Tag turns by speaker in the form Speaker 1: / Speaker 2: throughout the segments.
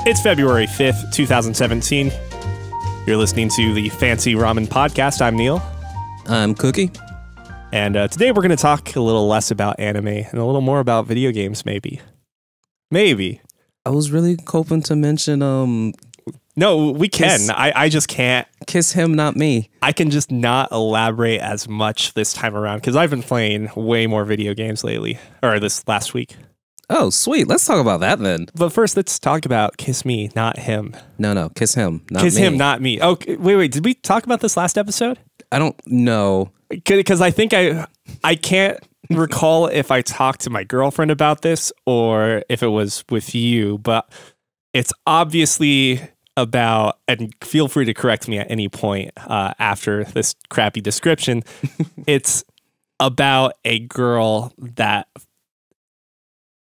Speaker 1: It's February 5th, 2017. You're listening to the Fancy Ramen Podcast. I'm Neil.
Speaker 2: I'm Cookie.
Speaker 1: And today we're going to talk a little less about anime and a little more about video games, maybe. Maybe.
Speaker 2: I was really hoping to mention...
Speaker 1: No, we can. I just can't.
Speaker 2: Kiss him, not me.
Speaker 1: I can just not elaborate as much this time around because I've been playing way more video games lately, or this last week.
Speaker 2: Oh, sweet. Let's talk about that then.
Speaker 1: But first, let's talk about Kiss Me, not him.
Speaker 2: No, kiss him, not me.
Speaker 1: Kiss him, not me. Oh, wait. Did we talk about this last episode?
Speaker 2: I don't know.
Speaker 1: Because I think I can't recall if I talked to my girlfriend about this or if it was with you, but it's obviously about, and feel free to correct me at any point after this crappy description, it's about a girl that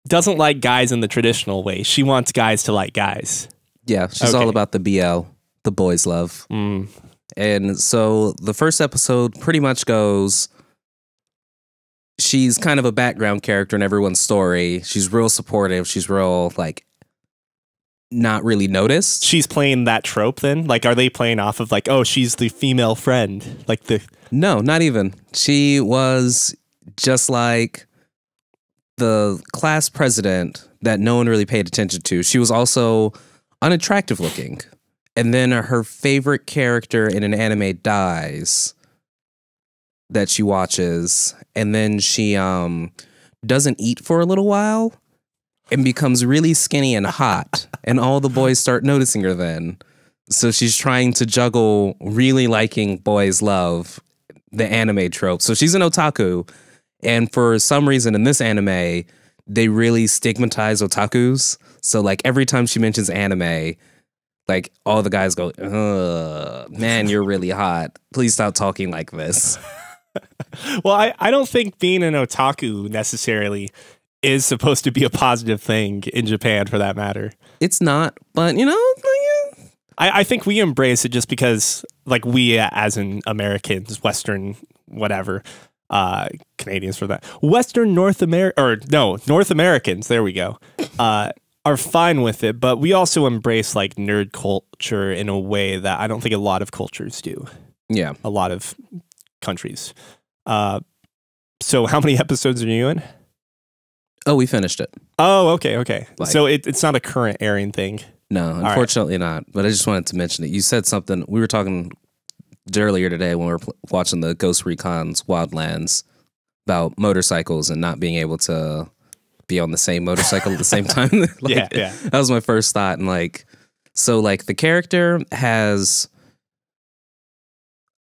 Speaker 1: doesn't like guys in the traditional way. She wants guys to like guys.
Speaker 2: Yeah, she's all about the BL, the boys love. And so the first episode pretty much goes, she's kind of a background character in everyone's story. She's real supportive. She's real, like, not really noticed.
Speaker 1: She's playing that trope then? Like, are they playing off of like, oh, she's the female friend? Like the...
Speaker 2: No, not even. She was just like the class president that no one really paid attention to. She was also unattractive looking. And then her favorite character in an anime dies that she watches. And then she doesn't eat for a little while and becomes really skinny and hot. And all the boys start noticing her then. So she's trying to juggle really liking boys love, the anime trope. So she's an otaku. And for some reason in this anime, they really stigmatize otakus. So like every time she mentions anime, like all the guys go, ugh, man, you're really hot. Please stop talking like this.
Speaker 1: Well, I don't think being an otaku necessarily is supposed to be a positive thing in Japan for that matter.
Speaker 2: It's not, but you know,
Speaker 1: I think we embrace it just because like we as in Americans, Western, whatever, Canadians for that. Western North America, or no, North Americans, there we go, are fine with it, but we also embrace like nerd culture in a way that I don't think a lot of cultures do.
Speaker 2: Yeah.
Speaker 1: A lot of countries. So how many episodes are you in?
Speaker 2: Oh, we finished it.
Speaker 1: Oh, okay.
Speaker 2: Like,
Speaker 1: so it's not a current airing thing.
Speaker 2: No, unfortunately not. But I just wanted to mention it. You said something. We were talking earlier today when we were watching the Ghost Recon's Wildlands about motorcycles and not being able to be on the same motorcycle at the same time. Like,
Speaker 1: yeah.
Speaker 2: That was my first thought. And like, so like the character has,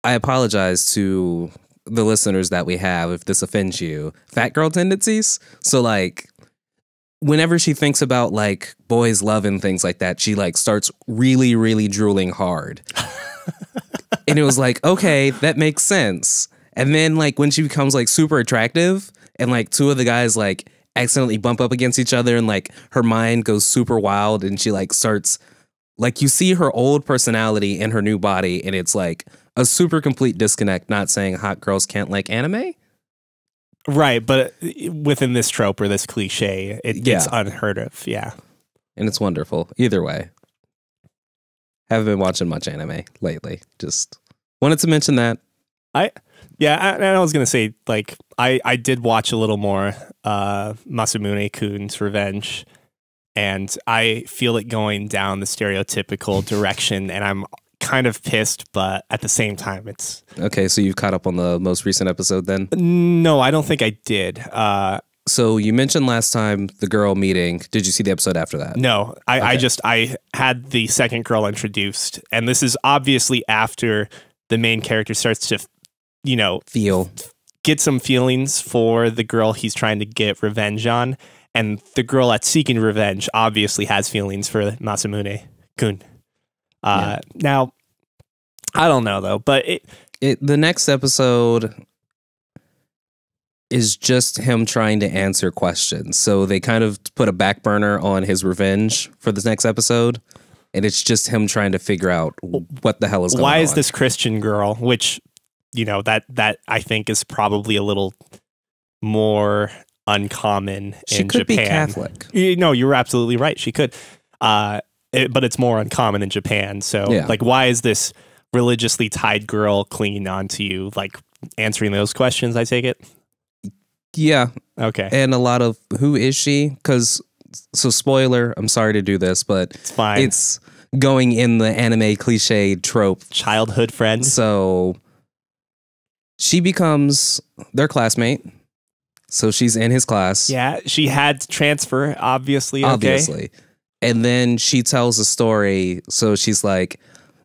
Speaker 2: I apologize to the listeners that we have if this offends you, fat girl tendencies. So like whenever she thinks about like boys love and things like that, she like starts really, really drooling hard. And it was like, okay, that makes sense. And then like when she becomes like super attractive and like two of the guys like accidentally bump up against each other and like her mind goes super wild and she like starts, like you see her old personality in her new body and it's like a super complete disconnect. Not saying hot girls can't like anime.
Speaker 1: Right, but within this trope or this cliche, it's unheard of, yeah.
Speaker 2: And it's wonderful. Either way. Haven't been watching much anime lately. Just wanted to mention that.
Speaker 1: I was going to say, like, I did watch a little more Masamune-kun's Revenge, and I feel it going down the stereotypical direction, and I'm kind of pissed, but at the same time, it's...
Speaker 2: Okay, so you've caught up on the most recent episode then?
Speaker 1: No, I don't think I did.
Speaker 2: So you mentioned last time the girl meeting. Did you see the episode after that?
Speaker 1: No, I had the second girl introduced, and this is obviously after the main character starts to, you know, get some feelings for the girl he's trying to get revenge on, and the girl that's seeking revenge obviously has feelings for Masamune-kun. Now, I don't know though, but
Speaker 2: the next episode is just him trying to answer questions. So they kind of put a back burner on his revenge for this next episode. And it's just him trying to figure out what the hell is going on.
Speaker 1: Why is this Christian girl, which, you know, that I think is probably a little more uncommon in Japan.
Speaker 2: She could be Catholic.
Speaker 1: No, you're absolutely right. She could. And but it's more uncommon in Japan. So like, why is this religiously tied girl clinging on to you? Like answering those questions, I take it.
Speaker 2: Yeah.
Speaker 1: Okay.
Speaker 2: And a lot of who is she? Because so spoiler, I'm sorry to do this, but
Speaker 1: it's fine.
Speaker 2: It's going in the anime cliche trope.
Speaker 1: Childhood friend.
Speaker 2: So she becomes their classmate. So she's in his class.
Speaker 1: Yeah, she had to transfer, obviously.
Speaker 2: Obviously. And then she tells a story. So she's like,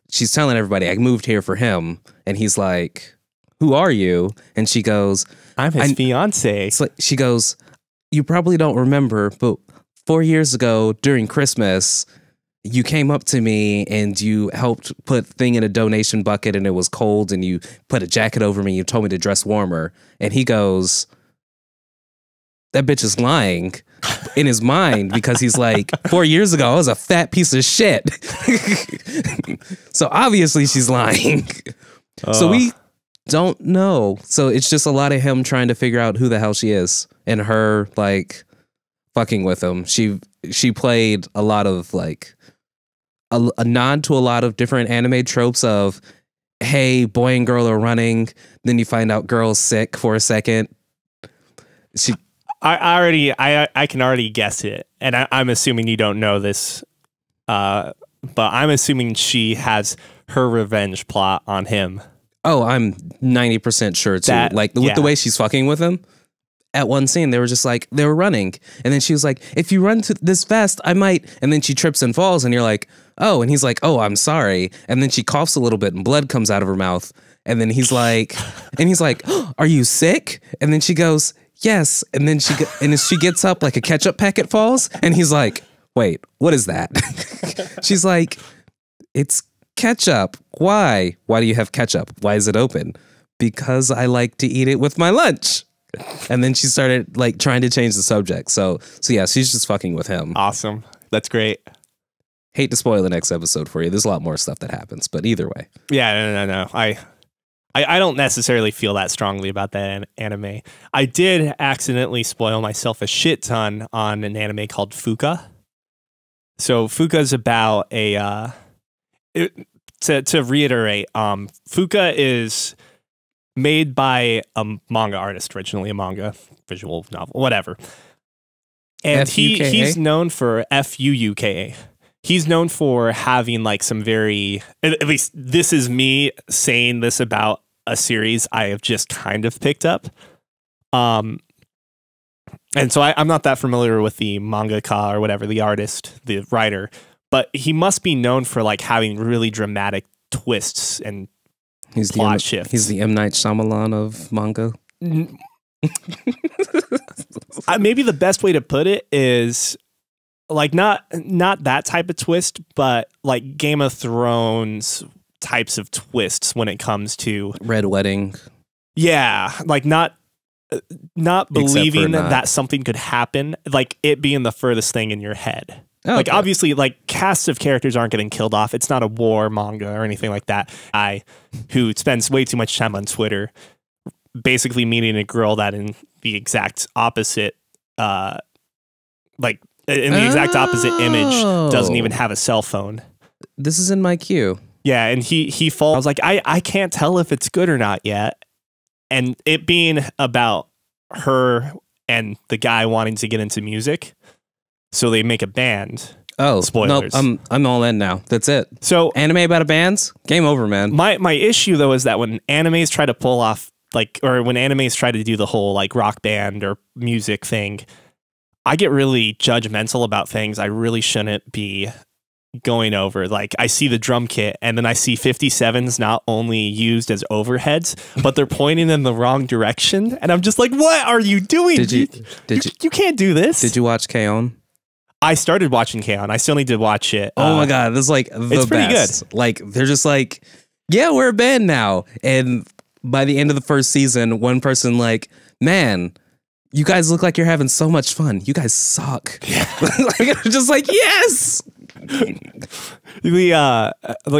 Speaker 2: she's telling everybody, I moved here for him. And he's like, who are you? And she goes,
Speaker 1: I'm his fiance.
Speaker 2: It's like, she goes, you probably don't remember, but 4 years ago during Christmas, you came up to me and you helped put thing in a donation bucket and it was cold and you put a jacket over me. You told me to dress warmer. And he goes, that bitch is lying in his mind because he's like, 4 years ago, I was a fat piece of shit. So obviously she's lying. So we don't know. So it's just a lot of him trying to figure out who the hell she is and her like fucking with him. She played a lot of like a nod to a lot of different anime tropes of, hey, boy and girl are running. Then you find out girl's sick for a second.
Speaker 1: I can already guess it, and I'm assuming you don't know this, but I'm assuming she has her revenge plot on him.
Speaker 2: Oh, I'm 90% sure too. With the way she's fucking with him. At one scene, they were just like, they were running, and then she was like, if you run to this fast, I might. And then she trips and falls, and you're like, oh, and he's like, oh, I'm sorry. And then she coughs a little bit, and blood comes out of her mouth, and then he's like, oh, are you sick? And then she goes, yes. And then she gets up like a ketchup packet falls, and he's like, wait, what is that? She's like, it's ketchup. Why? Why do you have ketchup? Why is it open? Because I like to eat it with my lunch. And then she started like trying to change the subject. So yeah, she's just fucking with him.
Speaker 1: Awesome. That's great.
Speaker 2: Hate to spoil the next episode for you. There's a lot more stuff that happens, but either way.
Speaker 1: Yeah, no. I don't necessarily feel that strongly about that anime. I did accidentally spoil myself a shit ton on an anime called Fuka. So Fuka is about to reiterate, Fuka is made by a manga artist, originally a manga, visual novel, whatever. And he's known for Fuka. He's known for having like some very, at least this is me saying this about a series I have just kind of picked up. And so I'm not that familiar with the mangaka or whatever, the artist, the writer, but he must be known for like having really dramatic twists and plot shifts.
Speaker 2: He's the M. Night Shyamalan of manga.
Speaker 1: Maybe the best way to put it is like not that type of twist, but like Game of Thrones types of twists when it comes to
Speaker 2: Red Wedding.
Speaker 1: Yeah, like not believing that something could happen, like it being the furthest thing in your head. Oh, like, obviously, like, casts of characters aren't getting killed off. It's not a war manga or anything like that. Who spends way too much time on Twitter, basically meeting a girl that in the exact opposite, like, in the exact opposite image, doesn't even have a cell phone.
Speaker 2: This is in my queue.
Speaker 1: Yeah, and he falls. I was like, I can't tell if it's good or not yet. And it being about her and the guy wanting to get into music. So they make a band.
Speaker 2: Oh,
Speaker 1: spoilers!
Speaker 2: Nope, I'm all in now. That's it.
Speaker 1: So
Speaker 2: anime about a band, game over, man.
Speaker 1: My issue though is that when animes try to pull off like, or when animes try to do the whole like rock band or music thing, I get really judgmental about things I really shouldn't be going over. Like I see the drum kit and then I see 57s not only used as overheads, but they're pointing in the wrong direction, and I'm just like, what are you doing? You can't do this.
Speaker 2: Did you watch K-On?
Speaker 1: I started watching K-On! I still need to watch it.
Speaker 2: Oh my god, this is like the
Speaker 1: pretty
Speaker 2: best.
Speaker 1: Good.
Speaker 2: Like they're just like, yeah, we're a band now. And by the end of the first season, one person like, man, you guys look like you're having so much fun. You guys suck. Yeah. Like, just like, yes.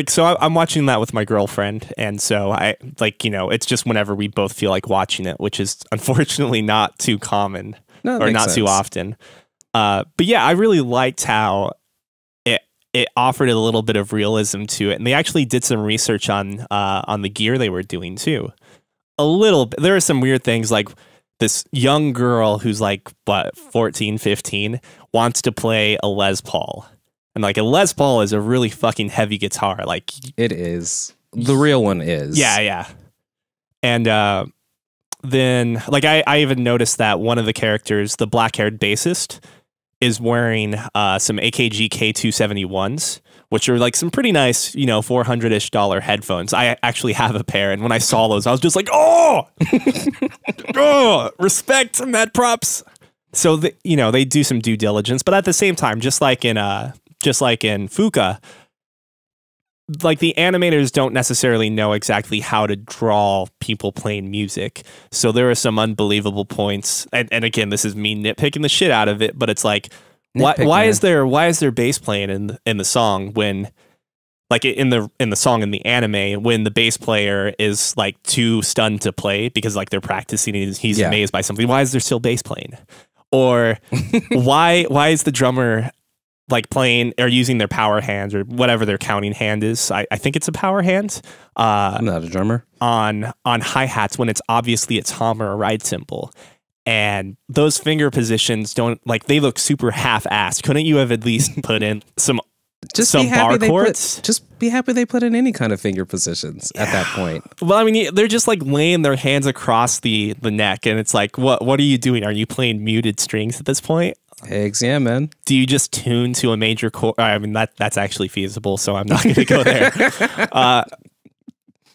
Speaker 1: So I'm watching that with my girlfriend, and so I like, it's just whenever we both feel like watching it, which is unfortunately not too common or not too often. But yeah, I really liked how it offered a little bit of realism to it. And they actually did some research on the gear they were doing too. A little bit. There are some weird things like this young girl who's like, what, 14, 15, wants to play a Les Paul. And like a Les Paul is a really fucking heavy guitar. Like
Speaker 2: it is. The real one is.
Speaker 1: Yeah, yeah. And then like I even noticed that one of the characters, the black-haired bassist, is wearing some AKG K271s, which are like some pretty nice, you know, $400-ish headphones. I actually have a pair, and when I saw those, I was just like, oh, oh, respect and mad props. So you know, they do some due diligence, but at the same time, just like in Fuka, like the animators don't necessarily know exactly how to draw people playing music. So there are some unbelievable points. And again, this is me nitpicking the shit out of it, but it's like, why is there bass playing in the song when, like in the song in the anime, when the bass player is like too stunned to play because like they're practicing and he's amazed by something? Why is there still bass playing? Or why is the drummer like playing or using their power hands or whatever their counting hand is? I think it's a power hand.
Speaker 2: I'm not a drummer.
Speaker 1: On hi-hats when it's obviously a tom or a ride cymbal. And those finger positions don't, like, they look super half-assed. Couldn't you have at least put in some bar chords?
Speaker 2: Just be happy they put in any kind of finger positions at that point.
Speaker 1: Well, I mean, they're just like laying their hands across the neck, and it's like, what are you doing? Are you playing muted strings at this point?
Speaker 2: Eggs, yeah, man.
Speaker 1: Do you just tune to a major chord? I mean, that's actually feasible, so I'm not going to go there.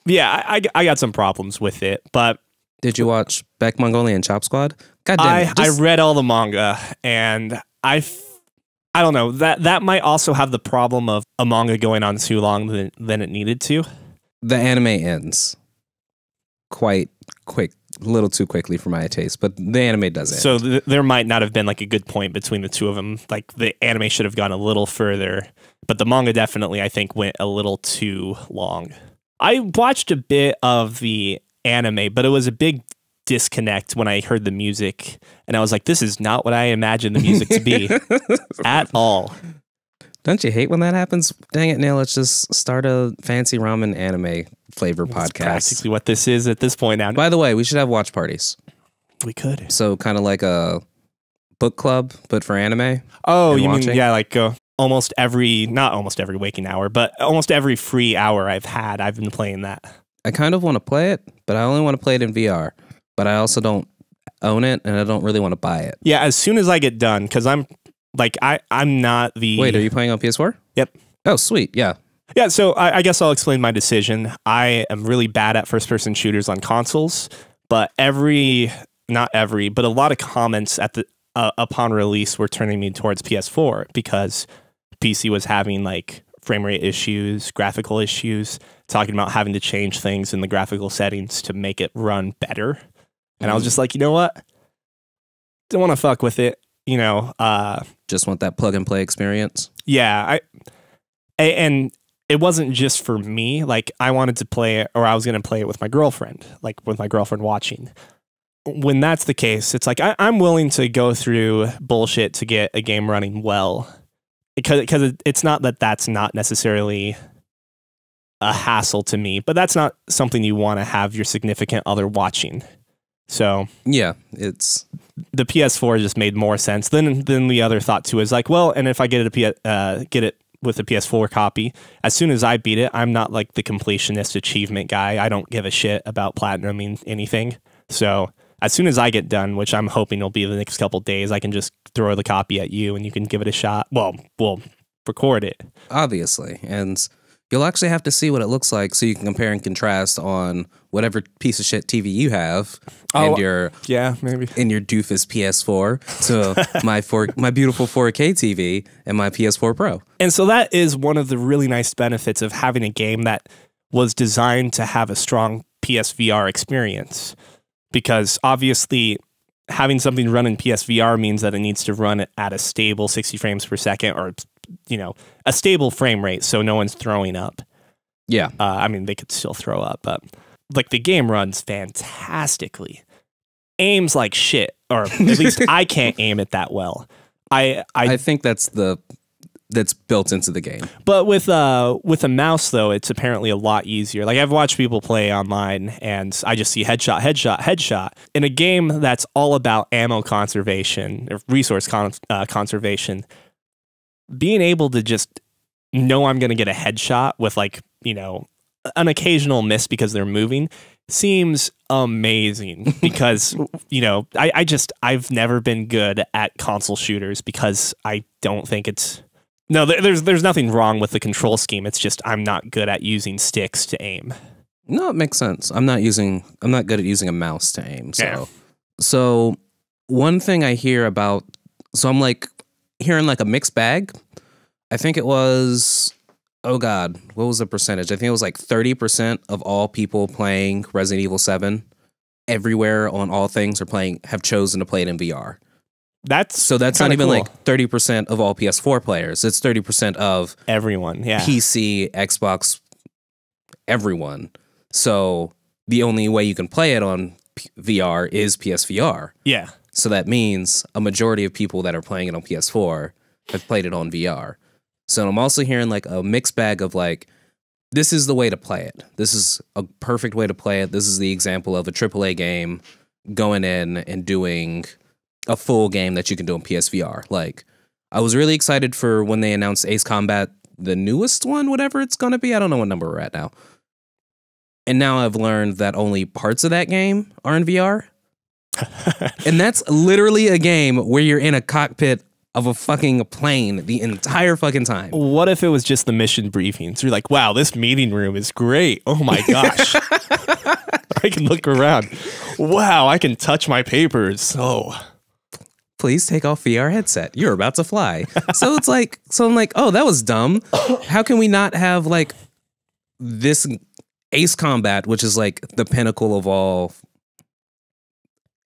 Speaker 1: Yeah, I got some problems with it, but...
Speaker 2: Did you watch Beck Mongolian Chop Squad? God damn it.
Speaker 1: I read all the manga, and I don't know. That might also have the problem of a manga going on too long than it needed to.
Speaker 2: The anime ends quite quick, a little too quickly for my taste, but the anime does end.
Speaker 1: So there might not have been like a good point between the two of them. Like the anime should have gone a little further, but the manga definitely, I think, went a little too long. I watched a bit of the anime, but it was a big disconnect when I heard the music, and I was like, this is not what I imagined the music to be at all.
Speaker 2: Don't you hate when that happens? Dang it, Neil, let's just start a fancy ramen anime flavor podcast. That's
Speaker 1: practically what this is at this point now.
Speaker 2: By the way, we should have watch parties.
Speaker 1: We could.
Speaker 2: So kind of like a book club, but for anime.
Speaker 1: Oh, you mean, yeah, like not almost every waking hour, but almost every free hour I've been playing that.
Speaker 2: I kind of want to play it, but I only want to play it in VR. But I also don't own it, and I don't really want to buy it.
Speaker 1: Yeah, as soon as I get done, because I'm not the...
Speaker 2: Wait, are you playing on PS4?
Speaker 1: Yep.
Speaker 2: Oh, sweet, yeah.
Speaker 1: Yeah, so I guess I'll explain my decision. I am really bad at first-person shooters on consoles, but but a lot of comments at the upon release were turning me towards PS4 because PC was having like frame rate issues, graphical issues, talking about having to change things in the graphical settings to make it run better. And I was just like, you know what? Don't want to fuck with it. You know,
Speaker 2: just want that plug and play experience.
Speaker 1: Yeah. And it wasn't just for me. Like I wanted to play it, or I was going to play it with my girlfriend, like with my girlfriend watching. When that's the case, it's like, I'm willing to go through bullshit to get a game running well. Because it's not that that's not necessarily a hassle to me, but that's not something you want to have your significant other watching. So
Speaker 2: yeah, it's
Speaker 1: the PS4 just made more sense than the other thought too. Is like, well, and if I get it with a PS4 copy, as soon as I beat it, I'm not like the completionist achievement guy. I don't give a shit about platinuming anything. So as soon as I get done, which I'm hoping will be the next couple days, I can just throw the copy at you and you can give it a shot. Well, we'll record it.
Speaker 2: Obviously. And you'll actually have to see what it looks like so you can compare and contrast on whatever piece of shit TV you have and your doofus PS4 to my beautiful 4K TV and my PS4 Pro.
Speaker 1: And so that is one of the really nice benefits of having a game that was designed to have a strong PSVR experience. Because obviously having something run in PSVR means that it needs to run at a stable 60 frames per second, or, you know, a stable frame rate so no one's throwing up.
Speaker 2: Yeah.
Speaker 1: I mean, they could still throw up, but like the game runs fantastically. Aims like shit, or at least I can't aim it that well.
Speaker 2: I think that's the that's built into the game.
Speaker 1: But with a mouse though, it's apparently a lot easier. Like I've watched people play online and I just see headshot, headshot, headshot. In a game that's all about ammo conservation or resource conservation, being able to just know I'm going to get a headshot with like, you know, an occasional miss because they're moving seems amazing because, you know, I've never been good at console shooters because I don't think it's... No, there's nothing wrong with the control scheme. It's just I'm not good at using sticks to aim.
Speaker 2: No, it makes sense. I'm not good at using a mouse to aim. So one thing I hear about, so I'm like hearing like a mixed bag. I think it was, oh God, what was the percentage? I think it was like 30% of all people playing Resident Evil 7 everywhere on all things have chosen to play it in VR. That's not even cool. Like 30% of all PS4 players. It's 30% of
Speaker 1: everyone, yeah.
Speaker 2: PC, Xbox, everyone. So the only way you can play it on VR is PSVR.
Speaker 1: Yeah.
Speaker 2: So that means a majority of people that are playing it on PS4 have played it on VR. So I'm also hearing like a mixed bag of like, this is the way to play it. This is a perfect way to play it. This is the example of a AAA game going in and doing a full game that you can do on PSVR. Like, I was really excited for when they announced Ace Combat, the newest one, whatever it's going to be. I don't know what number we're at now. And now I've learned that only parts of that game are in VR. And that's literally a game where you're in a cockpit of a fucking plane the entire fucking time.
Speaker 1: What if it was just the mission briefings? You're like, wow, this meeting room is great. Oh my gosh. I can look around. Wow, I can touch my papers. Oh.
Speaker 2: Please take off VR headset. You're about to fly. So it's like, I'm like, oh, that was dumb. How can we not have like this Ace Combat, which is like the pinnacle of all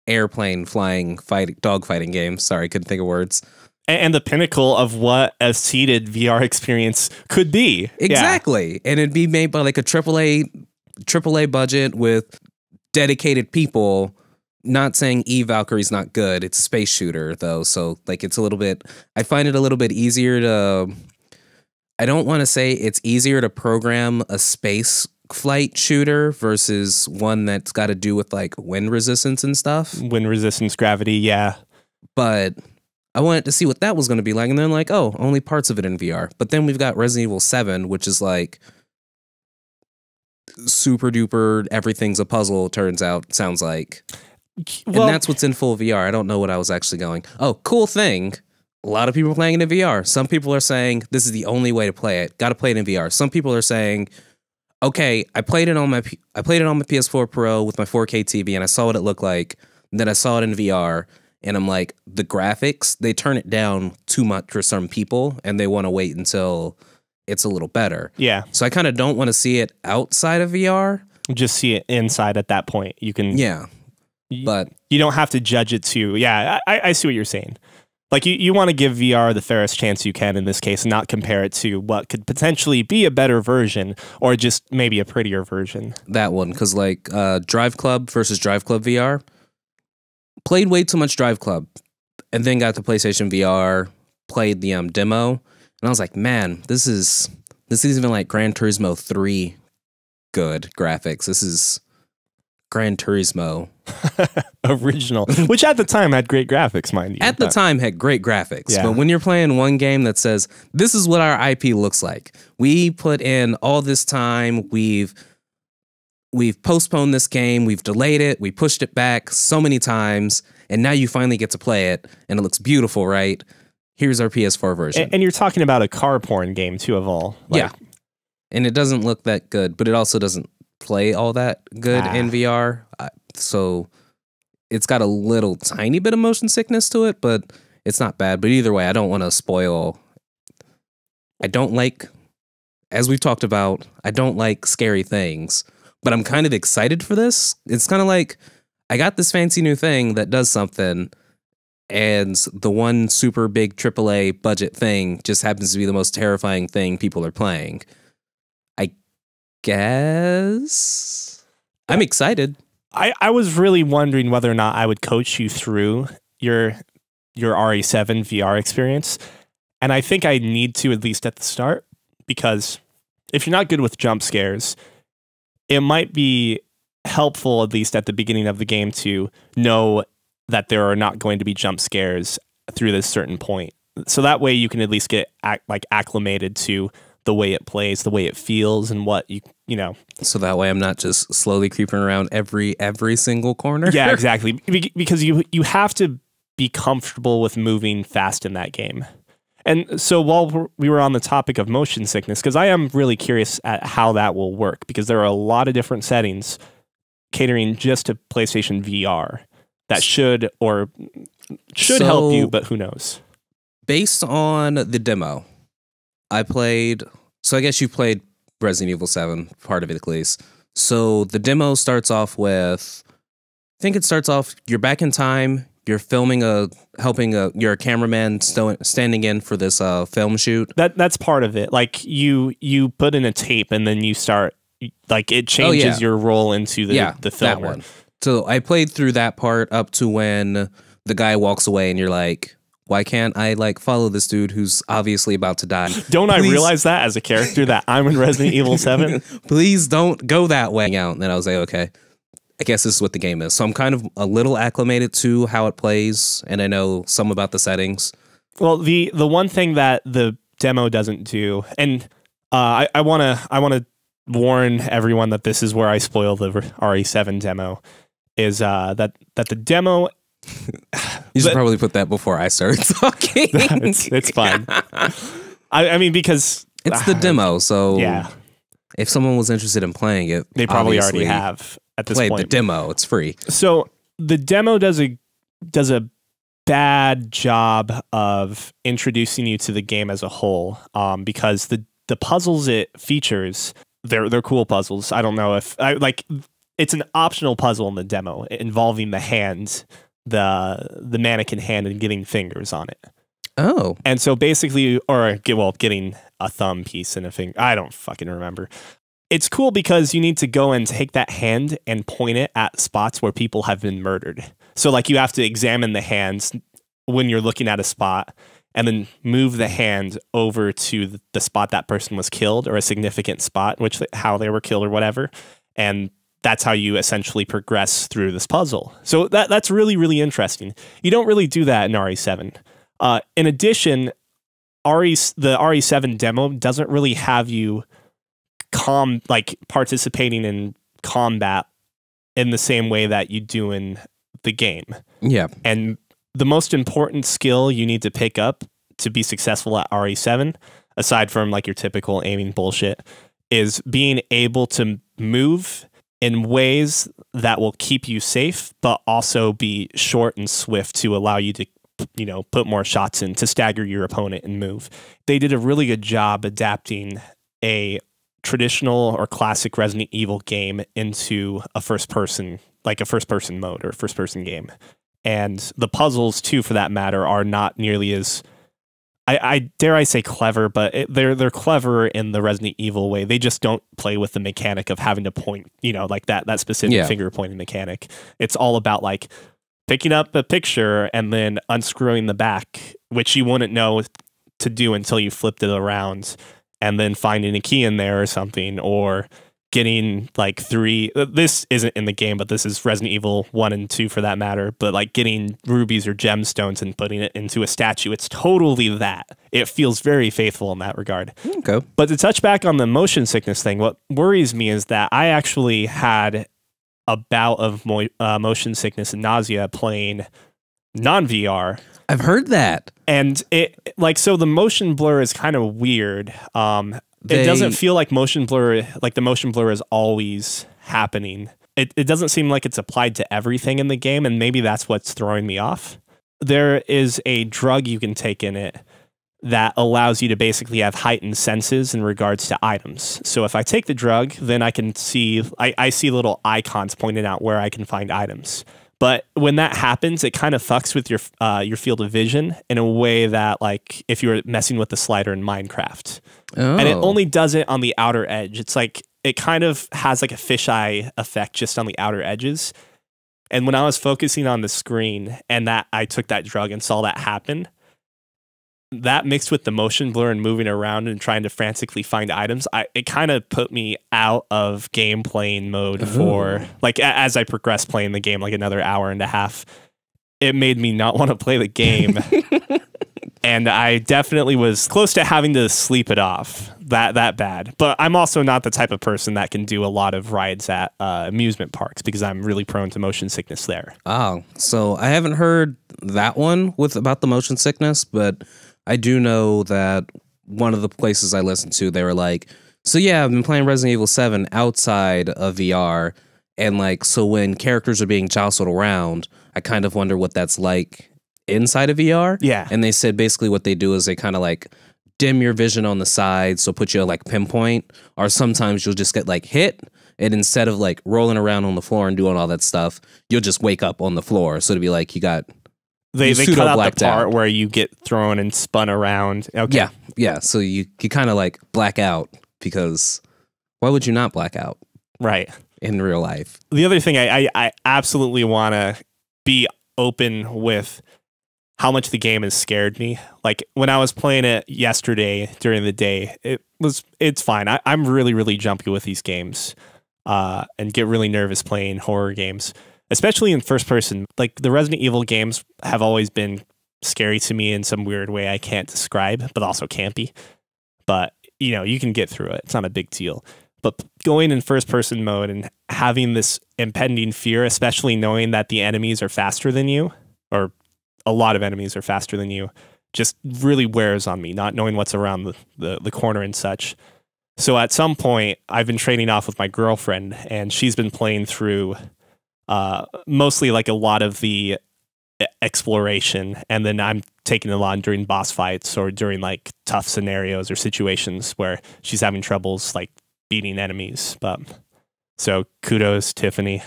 Speaker 2: airplane flying, dogfighting games. Sorry, couldn't think of words.
Speaker 1: And the pinnacle of what a seated VR experience could be.
Speaker 2: Exactly. Yeah. And it'd be made by like a AAA budget with dedicated people. Not saying Valkyrie's not good. It's a space shooter though. So like it's a little bit, I find it a little bit easier to, I don't want to say it's easier to program a space flight shooter versus one that's got to do with like wind resistance and stuff.
Speaker 1: Wind resistance, gravity, yeah. But
Speaker 2: I wanted to see what that was going to be like. And then like, oh, only parts of it in VR. But then we've got Resident Evil 7, which is like super duper, everything's a puzzle, turns out, sounds like. Well, and that's what's in full VR. I don't know what I was actually going. Oh, cool thing. A lot of people are playing it in VR. Some people are saying this is the only way to play it. Got to play it in VR. Some people are saying, okay, I played it on my PS4 Pro with my 4K TV, and I saw what it looked like. And then I saw it in VR, and I'm like, the graphics, they turn it down too much for some people, and they want to wait until it's a little better.
Speaker 1: Yeah.
Speaker 2: So I kind of don't want to see it outside of VR.
Speaker 1: Just see it inside at that point. You can.
Speaker 2: Yeah. But
Speaker 1: you don't have to judge it too. Yeah, I see what you're saying. Like you want to give VR the fairest chance you can in this case, and not compare it to what could potentially be a better version or just maybe a prettier version.
Speaker 2: That one, because like Drive Club versus Drive Club VR, played way too much Drive Club, and then got the PlayStation VR, played the demo, and I was like, man, this is even like Gran Turismo 3 good graphics. This is Gran Turismo
Speaker 1: original, which at the time had great graphics, mind you.
Speaker 2: At the time had great graphics, yeah. But when you're playing one game that says, this is what our IP looks like. We put in all this time, we've postponed this game, we've delayed it, we pushed it back so many times, and now you finally get to play it, and it looks beautiful, right? Here's our PS4 version.
Speaker 1: And you're talking about a car porn game, too, of all.
Speaker 2: Like, yeah. And it doesn't look that good, but it also doesn't play all that good in VR. So it's got a little tiny bit of motion sickness to it, but it's not bad. But either way, I don't want to spoil. I don't like, as we've talked about, I don't like scary things, but I'm kind of excited for this. It's kind of like, I got this fancy new thing that does something, and the one super big AAA budget thing just happens to be the most terrifying thing people are playing. I guess I'm excited.
Speaker 1: I was really wondering whether or not I would coach you through your RE7 VR experience. And I think I need to, at least at the start, because if you're not good with jump scares, it might be helpful, at least at the beginning of the game, to know that there are not going to be jump scares through this certain point. So that way you can at least get acclimated to the way it plays, the way it feels, and what you know.
Speaker 2: So that way I'm not just slowly creeping around every single corner.
Speaker 1: Yeah, exactly. Because you have to be comfortable with moving fast in that game. And so while we were on the topic of motion sickness, because I am really curious at how that will work, because there are a lot of different settings catering just to PlayStation VR that should help you, but who knows?
Speaker 2: Based on the demo, I played, so I guess you played Resident Evil 7, part of it at least. So the demo starts off with, I think it starts off, you're back in time, you're filming you're a cameraman standing in for this film shoot.
Speaker 1: That's part of it. Like you put in a tape and then you start, like it changes your role into the filmer.
Speaker 2: That one. So I played through that part up to when the guy walks away and you're like, why can't I like follow this dude who's obviously about to die?
Speaker 1: Don't I realize that as a character that I'm in Resident Evil 7?
Speaker 2: Please don't go that way. Out. And then I was like, okay, I guess this is what the game is. So I'm kind of a little acclimated to how it plays, and I know some about the settings.
Speaker 1: Well, the one thing that the demo doesn't do, and I wanna warn everyone that this is where I spoil the RE7 demo, is that the demo.
Speaker 2: You should probably put that before I start talking.
Speaker 1: It's fine. I mean, because
Speaker 2: it's the demo, so
Speaker 1: yeah.
Speaker 2: If someone was interested in playing it,
Speaker 1: they probably already have at this point.
Speaker 2: Played the demo. It's free.
Speaker 1: So the demo does a bad job of introducing you to the game as a whole, because the puzzles it features, they're cool puzzles. I don't know if it's an optional puzzle in the demo involving the hand, the mannequin hand, and getting fingers on it.
Speaker 2: Oh.
Speaker 1: And so basically, getting a thumb piece and a finger. I don't fucking remember. It's cool because you need to go and take that hand and point it at spots where people have been murdered. So like you have to examine the hands when you're looking at a spot and then move the hand over to the spot that person was killed, or a significant spot, how they were killed or whatever. And that's how you essentially progress through this puzzle. So that's really, really interesting. You don't really do that in RE7. In addition, the RE7 demo doesn't really have you participating in combat in the same way that you do in the game.
Speaker 2: Yeah.
Speaker 1: And the most important skill you need to pick up to be successful at RE7, aside from like your typical aiming bullshit, is being able to move in ways that will keep you safe, but also be short and swift to allow you to, put more shots in to stagger your opponent and move. They did a really good job adapting a traditional or classic Resident Evil game into a first-person mode or first-person game. And the puzzles, too, for that matter, are not nearly as, I dare I say clever, but they're clever in the Resident Evil way. They just don't play with the mechanic of having to point, like that specific finger pointing mechanic. It's all about like picking up a picture and then unscrewing the back, which you wouldn't know to do until you flipped it around, and then finding a key in there or something, or getting like this isn't in the game, but this is Resident Evil 1 and 2 for that matter, but like getting rubies or gemstones and putting it into a statue. It's totally that. It feels very faithful in that regard.
Speaker 2: Okay.
Speaker 1: But to touch back on the motion sickness thing, what worries me is that I actually had a bout of motion sickness and nausea playing non-VR.
Speaker 2: I've heard that.
Speaker 1: And so the motion blur is kind of weird. It doesn't feel like motion blur, like the motion blur is always happening. It doesn't seem like it's applied to everything in the game, and maybe that's what's throwing me off. There is a drug you can take in it that allows you to basically have heightened senses in regards to items. So if I take the drug, then I can see, I see little icons pointing out where I can find items. But when that happens, it kind of fucks with your field of vision in a way that, like, if you were messing with the slider in Minecraft.
Speaker 2: Oh.
Speaker 1: And it only does it on the outer edge. It's like, it kind of has like a fisheye effect just on the outer edges. And when I was focusing on the screen and that I took that drug and saw that happen, that mixed with the motion blur and moving around and trying to frantically find items, it kind of put me out of game playing mode for like as I progressed playing the game, like another hour and a half. It made me not want to play the game. And I definitely was close to having to sleep it off that bad. But I'm also not the type of person that can do a lot of rides at amusement parks because I'm really prone to motion sickness there.
Speaker 2: Oh, so I haven't heard that one about the motion sickness, but I do know that one of the places I listened to, they were like, so yeah, I've been playing Resident Evil 7 outside of VR. And like, so when characters are being jostled around, I kind of wonder what that's like inside of VR.
Speaker 1: Yeah.
Speaker 2: And they said basically what they do is they kind of like dim your vision on the side, so put you at like pinpoint, or sometimes you'll just get like hit, and instead of like rolling around on the floor and doing all that stuff, you'll just wake up on the floor. So it'd be like you got
Speaker 1: they cut out the part where you get thrown and spun around. Okay.
Speaker 2: Yeah. So you kind of like black out, because why would you not black out?
Speaker 1: Right.
Speaker 2: In real life.
Speaker 1: The other thing I absolutely want to be open with how much the game has scared me. Like when I was playing it yesterday during the day, it's fine. I'm really, really jumpy with these games and get really nervous playing horror games, especially in first person. Like the Resident Evil games have always been scary to me in some weird way I can't describe, but also campy. But you know, you can get through it. It's not a big deal. But going in first person mode and having this impending fear, especially knowing that the enemies are faster than you, or a lot of enemies are faster than you, just really wears on me, not knowing what's around the corner and such. So at some point, I've been trading off with my girlfriend, and she's been playing through mostly like a lot of the exploration, and then I'm taking it on during boss fights or during like tough scenarios or situations where she's having troubles like beating enemies. But so kudos, Tiffany.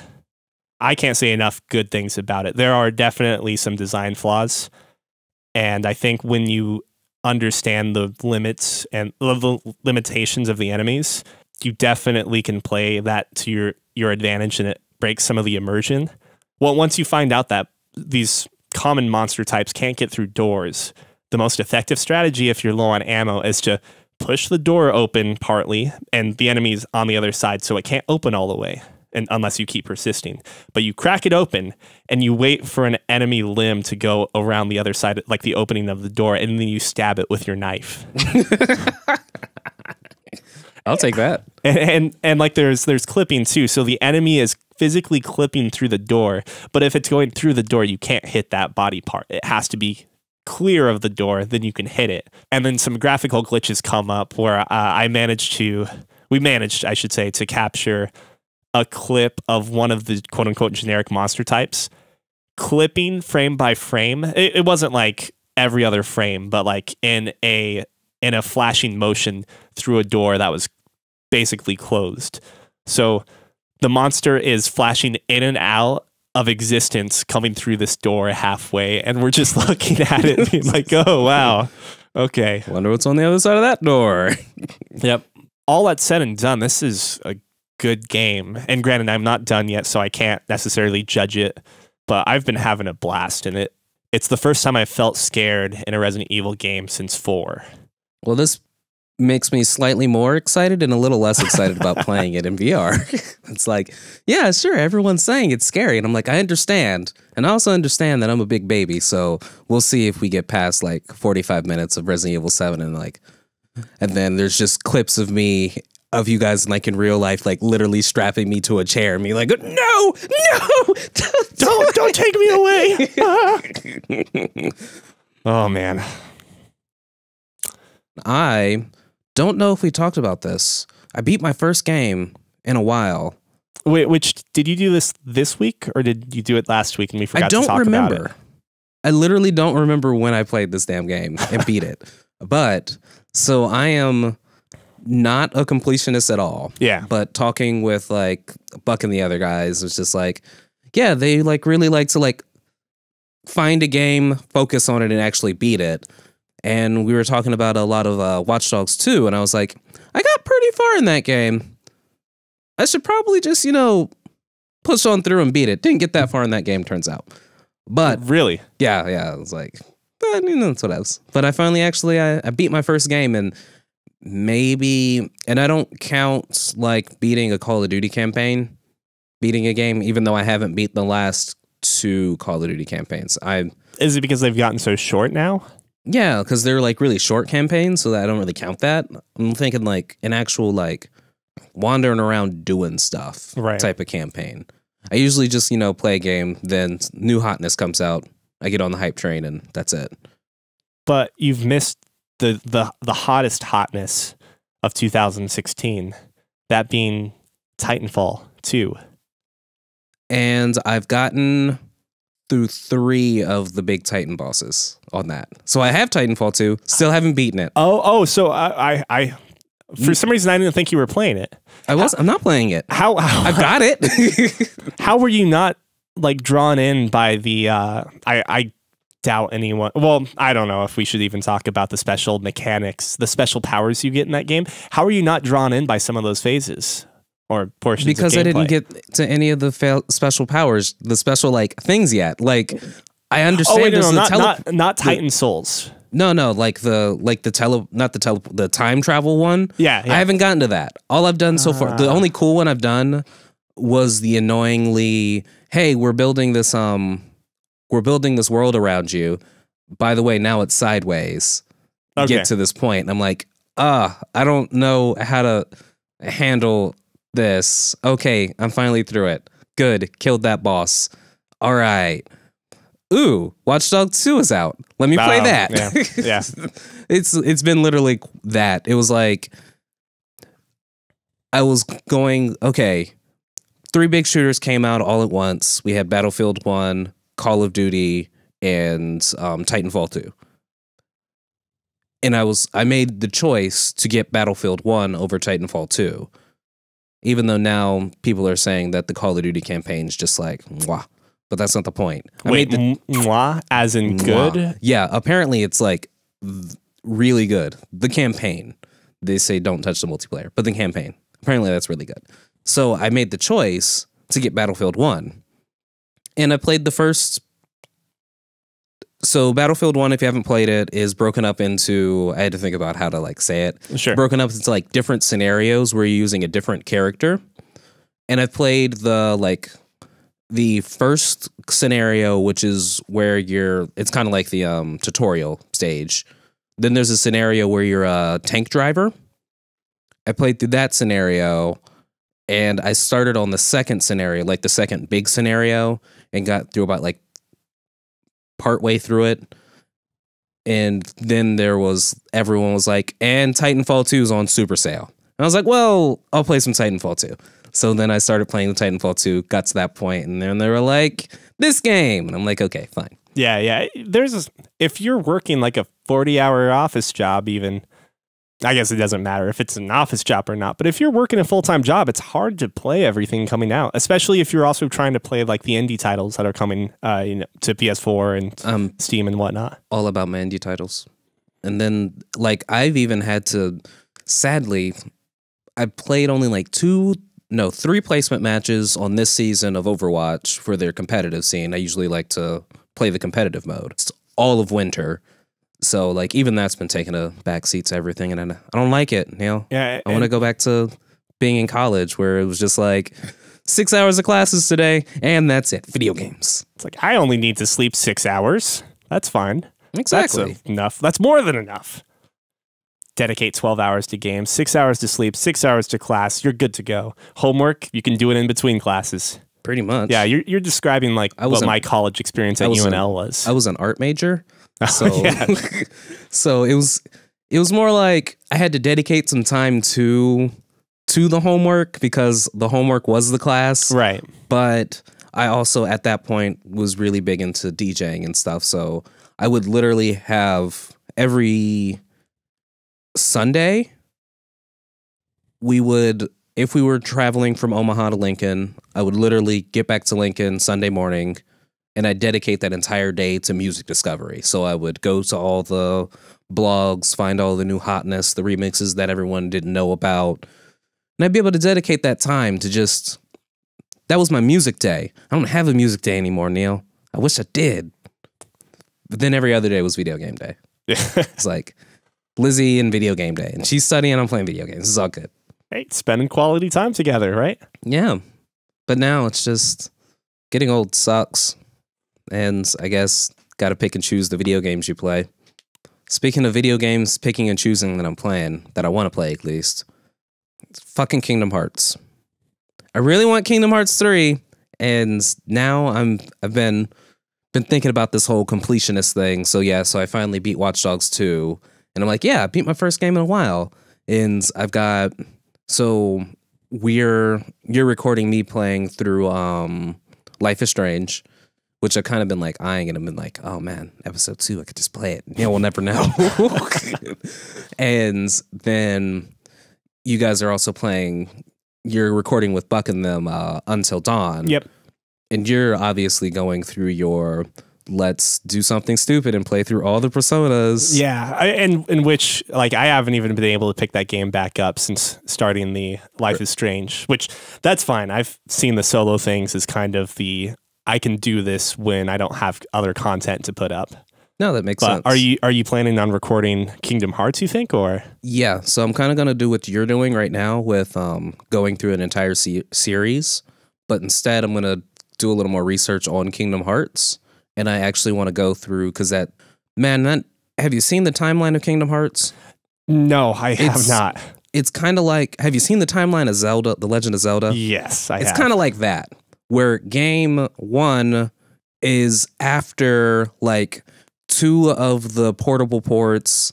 Speaker 1: I can't say enough good things about it. There are definitely some design flaws, and I think when you understand the limits and the limitations of the enemies, you definitely can play that to your advantage, and it breaks some of the immersion. Well, once you find out that these common monster types can't get through doors, the most effective strategy if you're low on ammo is to push the door open partly, and the enemy's on the other side, so it can't open all the way, and unless you keep persisting. But you crack it open, and you wait for an enemy limb to go around the other side, like the opening of the door, and then you stab it with your knife.
Speaker 2: I'll take that.
Speaker 1: And like there's clipping too, so the enemy is physically clipping through the door, but if it's going through the door, you can't hit that body part. It has to be clear of the door, then you can hit it. And then some graphical glitches come up where we managed, I should say, to capture a clip of one of the quote unquote generic monster types, clipping frame by frame. It wasn't like every other frame, but like in a flashing motion through a door that was basically closed. So the monster is flashing in and out of existence coming through this door halfway, and we're just looking at it being like, oh wow, okay,
Speaker 2: wonder what's on the other side of that door.
Speaker 1: Yep. All that said and done, this is a good game, and granted I'm not done yet, so I can't necessarily judge it, but I've been having a blast in it. It's the first time I've felt scared in a Resident Evil game since 4.
Speaker 2: Well, this makes me slightly more excited and a little less excited about playing it in VR. It's like, yeah, sure, everyone's saying it's scary, and I'm like, I understand, and I also understand that I'm a big baby, so we'll see if we get past like 45 minutes of Resident Evil 7 and then there's just clips of you guys like in real life, like literally strapping me to a chair and me like, no,
Speaker 1: don't take me away. Oh man.
Speaker 2: I don't know if we talked about this. I beat my first game in a while.
Speaker 1: Wait, which did you do this week, or did you do it last week and we forgot to talk about it?
Speaker 2: I literally don't remember when I played this damn game and beat it. But so I am not a completionist at all.
Speaker 1: Yeah.
Speaker 2: But talking with like Buck and the other guys, it's just like, yeah, they like really like to like find a game, focus on it, and actually beat it. And we were talking about a lot of Watch Dogs 2, and I was like, I got pretty far in that game. I should probably just, push on through and beat it. Didn't get that far in that game, turns out. But
Speaker 1: really?
Speaker 2: Yeah, I was like, But it's what else. But I finally I beat my first game, and I don't count like beating a Call of Duty campaign, beating a game, even though I haven't beat the last 2 Call of Duty campaigns.
Speaker 1: Is it because they've gotten so short now?
Speaker 2: Yeah, because they're like really short campaigns, so that I don't really count that. I'm thinking like an actual like wandering around doing stuff type of campaign. I usually just, play a game, then new hotness comes out, I get on the hype train, and that's it.
Speaker 1: But you've missed the hottest hotness of 2016, that being Titanfall 2.
Speaker 2: And I've gotten through 3 of the big Titan bosses on that. So I have Titanfall 2, still haven't beaten it.
Speaker 1: So I for some reason I didn't think you were playing it.
Speaker 2: I'm not playing it.
Speaker 1: How
Speaker 2: I've got it.
Speaker 1: How were you not like drawn in by the I doubt anyone. Well, I don't know if we should even talk about the special mechanics, the special powers you get in that game. How are you not drawn in by some of those phases or portions
Speaker 2: because
Speaker 1: of
Speaker 2: I didn't
Speaker 1: gameplay?
Speaker 2: get to any of the special powers, the special like things yet. Like I understand
Speaker 1: not Titan Souls.
Speaker 2: No, like the time travel one.
Speaker 1: Yeah.
Speaker 2: I haven't gotten to that. All I've done so far, the only cool one I've done was the annoyingly, hey, we're building this world around you. By the way, now it's sideways. Get to this point. And I'm like, I don't know how to handle this. Okay, I'm finally through it. Good, killed that boss. All right. Ooh, Watch Dogs 2 is out. Let me play that.
Speaker 1: Yeah.
Speaker 2: It's been literally that. It was like I was going, okay, 3 big shooters came out all at once. We had Battlefield 1, Call of Duty, and Titanfall 2. And I made the choice to get Battlefield 1 over Titanfall 2. Even though now people are saying that the Call of Duty campaign is just like, mwah. But that's not the point.
Speaker 1: Wait, mwah, as in
Speaker 2: mwah.
Speaker 1: good?
Speaker 2: Yeah, apparently it's like really good. The campaign. They say don't touch the multiplayer, but the campaign. Apparently that's really good. So I made the choice to get Battlefield 1. And I played the first. So Battlefield 1, if you haven't played it, is broken up into, I had to think about how to like say it.
Speaker 1: Sure.
Speaker 2: Broken up into like different scenarios where you're using a different character. And I've played the first scenario, which is where it's kind of like the tutorial stage. Then there's a scenario where you're a tank driver. I played through that scenario, and I started on the second scenario, like the second big scenario, and got through about like partway through it. And then everyone was like, and Titanfall 2 is on super sale. And I was like, well, I'll play some Titanfall 2. So then I started playing the Titanfall 2, got to that point, and then they were like, this game. And I'm like, okay, fine.
Speaker 1: Yeah. If you're working like a 40-hour office job even, I guess it doesn't matter if it's an office job or not, but if you're working a full-time job, it's hard to play everything coming out, especially if you're also trying to play like the indie titles that are coming to PS4 and Steam and whatnot.
Speaker 2: All about my indie titles. And then like I've even had to, sadly, I played only like 3 placement matches on this season of Overwatch for their competitive scene. I usually like to play the competitive mode. It's all of winter. So like even that's been taking a backseat to everything, and I don't like it,
Speaker 1: Yeah,
Speaker 2: I want to go back to being in college where it was just like 6 hours of classes today, and that's it. Video games.
Speaker 1: It's like, I only need to sleep 6 hours. That's fine.
Speaker 2: Exactly.
Speaker 1: That's enough. That's more than enough. Dedicate 12 hours to games, 6 hours to sleep, 6 hours to class. You're good to go. Homework, you can do it in between classes.
Speaker 2: Pretty much.
Speaker 1: Yeah, you're describing like what my college experience at UNL was.
Speaker 2: I was an art major. So,
Speaker 1: yeah.
Speaker 2: So it was more like I had to dedicate some time to the homework because the homework was the class.
Speaker 1: Right.
Speaker 2: But I also at that point was really big into DJing and stuff. So I would literally have every Sunday, if we were traveling from Omaha to Lincoln, I would literally get back to Lincoln Sunday morning, and I'd dedicate that entire day to music discovery. So I would go to all the blogs, find all the new hotness, the remixes that everyone didn't know about, and I'd be able to dedicate that time to that was my music day. I don't have a music day anymore, Neil. I wish I did. But then every other day was video game day. It's like Lizzie and video game day. And she's studying, I'm playing video games. It's all good.
Speaker 1: Hey, spending quality time together, right?
Speaker 2: Yeah. But now it's just getting old sucks. And I guess got to pick and choose the video games you play. Speaking of video games, picking and choosing that I'm playing, that I want to play at least, it's fucking Kingdom Hearts. I really want Kingdom Hearts 3, and now I've been thinking about this whole completionist thing. So yeah, so I finally beat Watch Dogs 2, and I'm like, yeah, I beat my first game in a while. And I've got, so you're recording me playing through Life is Strange, which I've kind of been like eyeing, and I've been like, oh man, episode 2, I could just play it. Yeah, we'll never know. And then you guys are also playing, you're recording with Buck and them Until Dawn.
Speaker 1: Yep.
Speaker 2: And you're obviously going through your let's do something stupid and play through all the personas.
Speaker 1: Yeah, in which, like, I haven't even been able to pick that game back up since starting the Life is Strange, which that's fine. I've seen the solo things as kind of the, I can do this when I don't have other content to put up.
Speaker 2: No, that makes sense.
Speaker 1: Are you planning on recording Kingdom Hearts, you think, or?
Speaker 2: Yeah, so I'm kind of going to do what you're doing right now with going through an entire series, but instead I'm going to do a little more research on Kingdom Hearts, and I actually want to go through, because have you seen the timeline of Kingdom Hearts?
Speaker 1: No, I have not.
Speaker 2: It's kind of like, have you seen the timeline of Zelda, The Legend of Zelda?
Speaker 1: Yes, I have.
Speaker 2: It's kind of like that, where game 1 is after, like, 2 of the portable ports,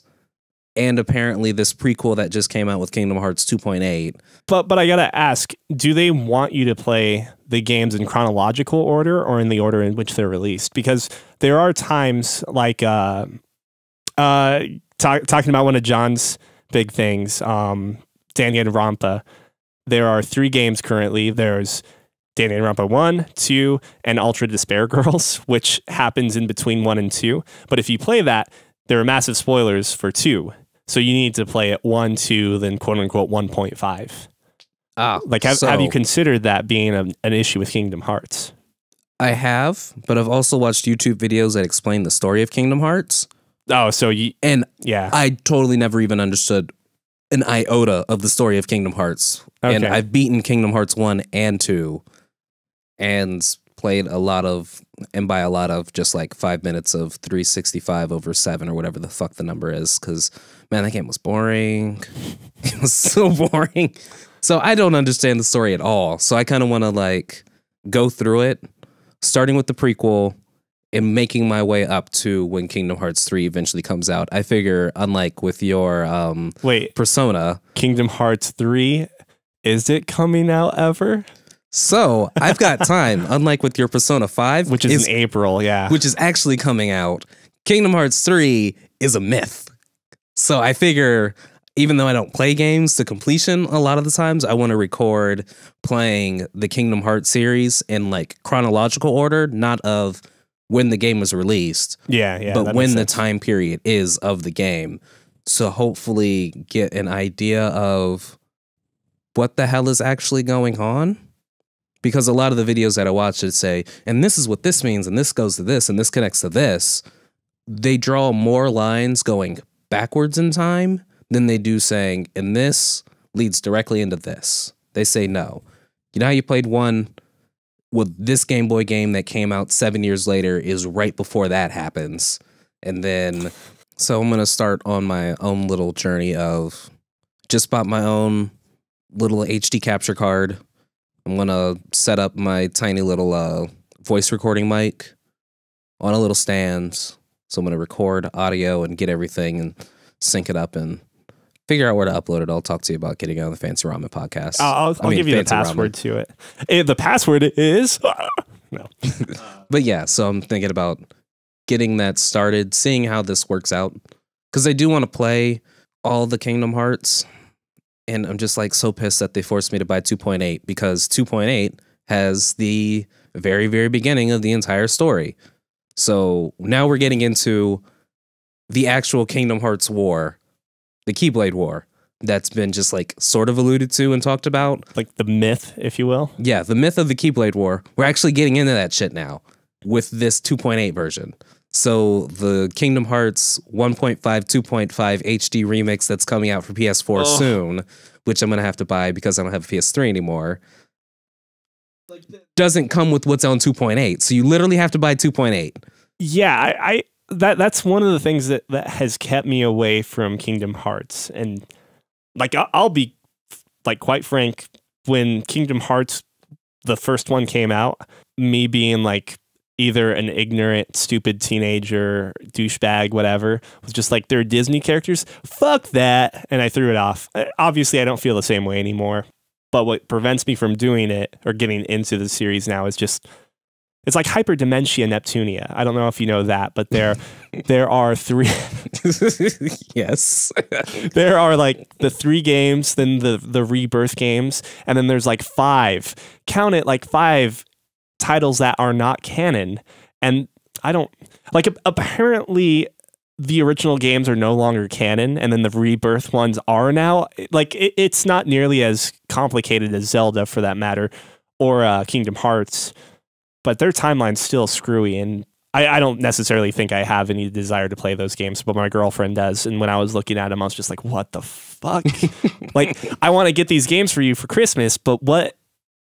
Speaker 2: and apparently this prequel that just came out with Kingdom Hearts 2.8.
Speaker 1: But I gotta ask, do they want you to play the games in chronological order or in the order in which they're released? Because there are times like talking about one of John's big things, Danganronpa. There are 3 games currently. There's Danganronpa 1, 2, and Ultra Despair Girls, which happens in between 1 and 2. But if you play that, there are massive spoilers for 2. So you need to play it 1, 2, then quote unquote 1.5. Like, have you considered that being an issue with Kingdom Hearts?
Speaker 2: I have, but I've also watched YouTube videos that explain the story of Kingdom Hearts.
Speaker 1: Oh, so yeah.
Speaker 2: I totally never even understood an iota of the story of Kingdom Hearts.
Speaker 1: Okay.
Speaker 2: And I've beaten Kingdom Hearts 1 and 2 and played a lot of, and by a lot of, just like 5 minutes of 365 over 7 or whatever the fuck the number is, because, man, that game was boring. It was so boring. So I don't understand the story at all. So I kind of want to, like, go through it, starting with the prequel and making my way up to when Kingdom Hearts 3 eventually comes out. I figure, unlike with your Persona,
Speaker 1: Kingdom Hearts 3, is it coming out ever?
Speaker 2: So I've got time, unlike with your Persona 5,
Speaker 1: which is in April, yeah.
Speaker 2: Which is actually coming out. Kingdom Hearts 3 is a myth. So I figure, even though I don't play games to completion a lot of the times, I want to record playing the Kingdom Hearts series in, like, chronological order, not of when the game was released.
Speaker 1: Yeah,
Speaker 2: but when the time period is of the game. So hopefully get an idea of what the hell is actually going on. Because a lot of the videos that I watch that say, and this is what this means, and this goes to this, and this connects to this, they draw more lines going backwards in time than they do saying, and this leads directly into this. They say no. You know how you played one with this Game Boy game that came out 7 years later is right before that happens. And then, so I'm going to start on my own little journey of just bought my own little HD capture card. I'm going to set up my tiny little voice recording mic on a little stand. So I'm going to record audio and get everything and sync it up and figure out where to upload it. I'll talk to you about getting on the Fancy Ramen podcast.
Speaker 1: I'll give you the password to it. The password is... no.
Speaker 2: But yeah, so I'm thinking about getting that started, seeing how this works out. Because I do want to play all the Kingdom Hearts. And I'm just, like, so pissed that they forced me to buy 2.8 because 2.8 has the very, very beginning of the entire story. So now we're getting into the actual Kingdom Hearts war, the Keyblade War, that's been just, like, sort of alluded to and talked about.
Speaker 1: Like the myth, if you will.
Speaker 2: Yeah, the myth of the Keyblade War. We're actually getting into that shit now with this 2.8 version. So the Kingdom Hearts 1.5, 2.5 HD remix that's coming out for PS4 soon, which I'm going to have to buy because I don't have a PS3 anymore, doesn't come with what's on 2.8. So you literally have to buy 2.8.
Speaker 1: Yeah, that's one of the things that has kept me away from Kingdom Hearts. And like I'll be like quite frank, when Kingdom Hearts the first one came out, me being like either an ignorant, stupid teenager, douchebag, whatever, was just like, they're Disney characters. Fuck that. And I threw it off. Obviously, I don't feel the same way anymore. But what prevents me from doing it or getting into the series now is just, it's like hyperdementia Neptunia. I don't know if you know that, but there are 3.
Speaker 2: Yes.
Speaker 1: There are like the 3 games, then the Rebirth games, and then there's like 5. Count it, like 5 titles that are not canon. And I don't like, apparently the original games are no longer canon, and then the Rebirth ones are now. Like it's not nearly as complicated as Zelda, for that matter, or Kingdom Hearts, but their timeline's still screwy. And I don't necessarily think I have any desire to play those games, but my girlfriend does. And when I was looking at them, I was just like, what the fuck? Like, I want to get these games for you for Christmas, but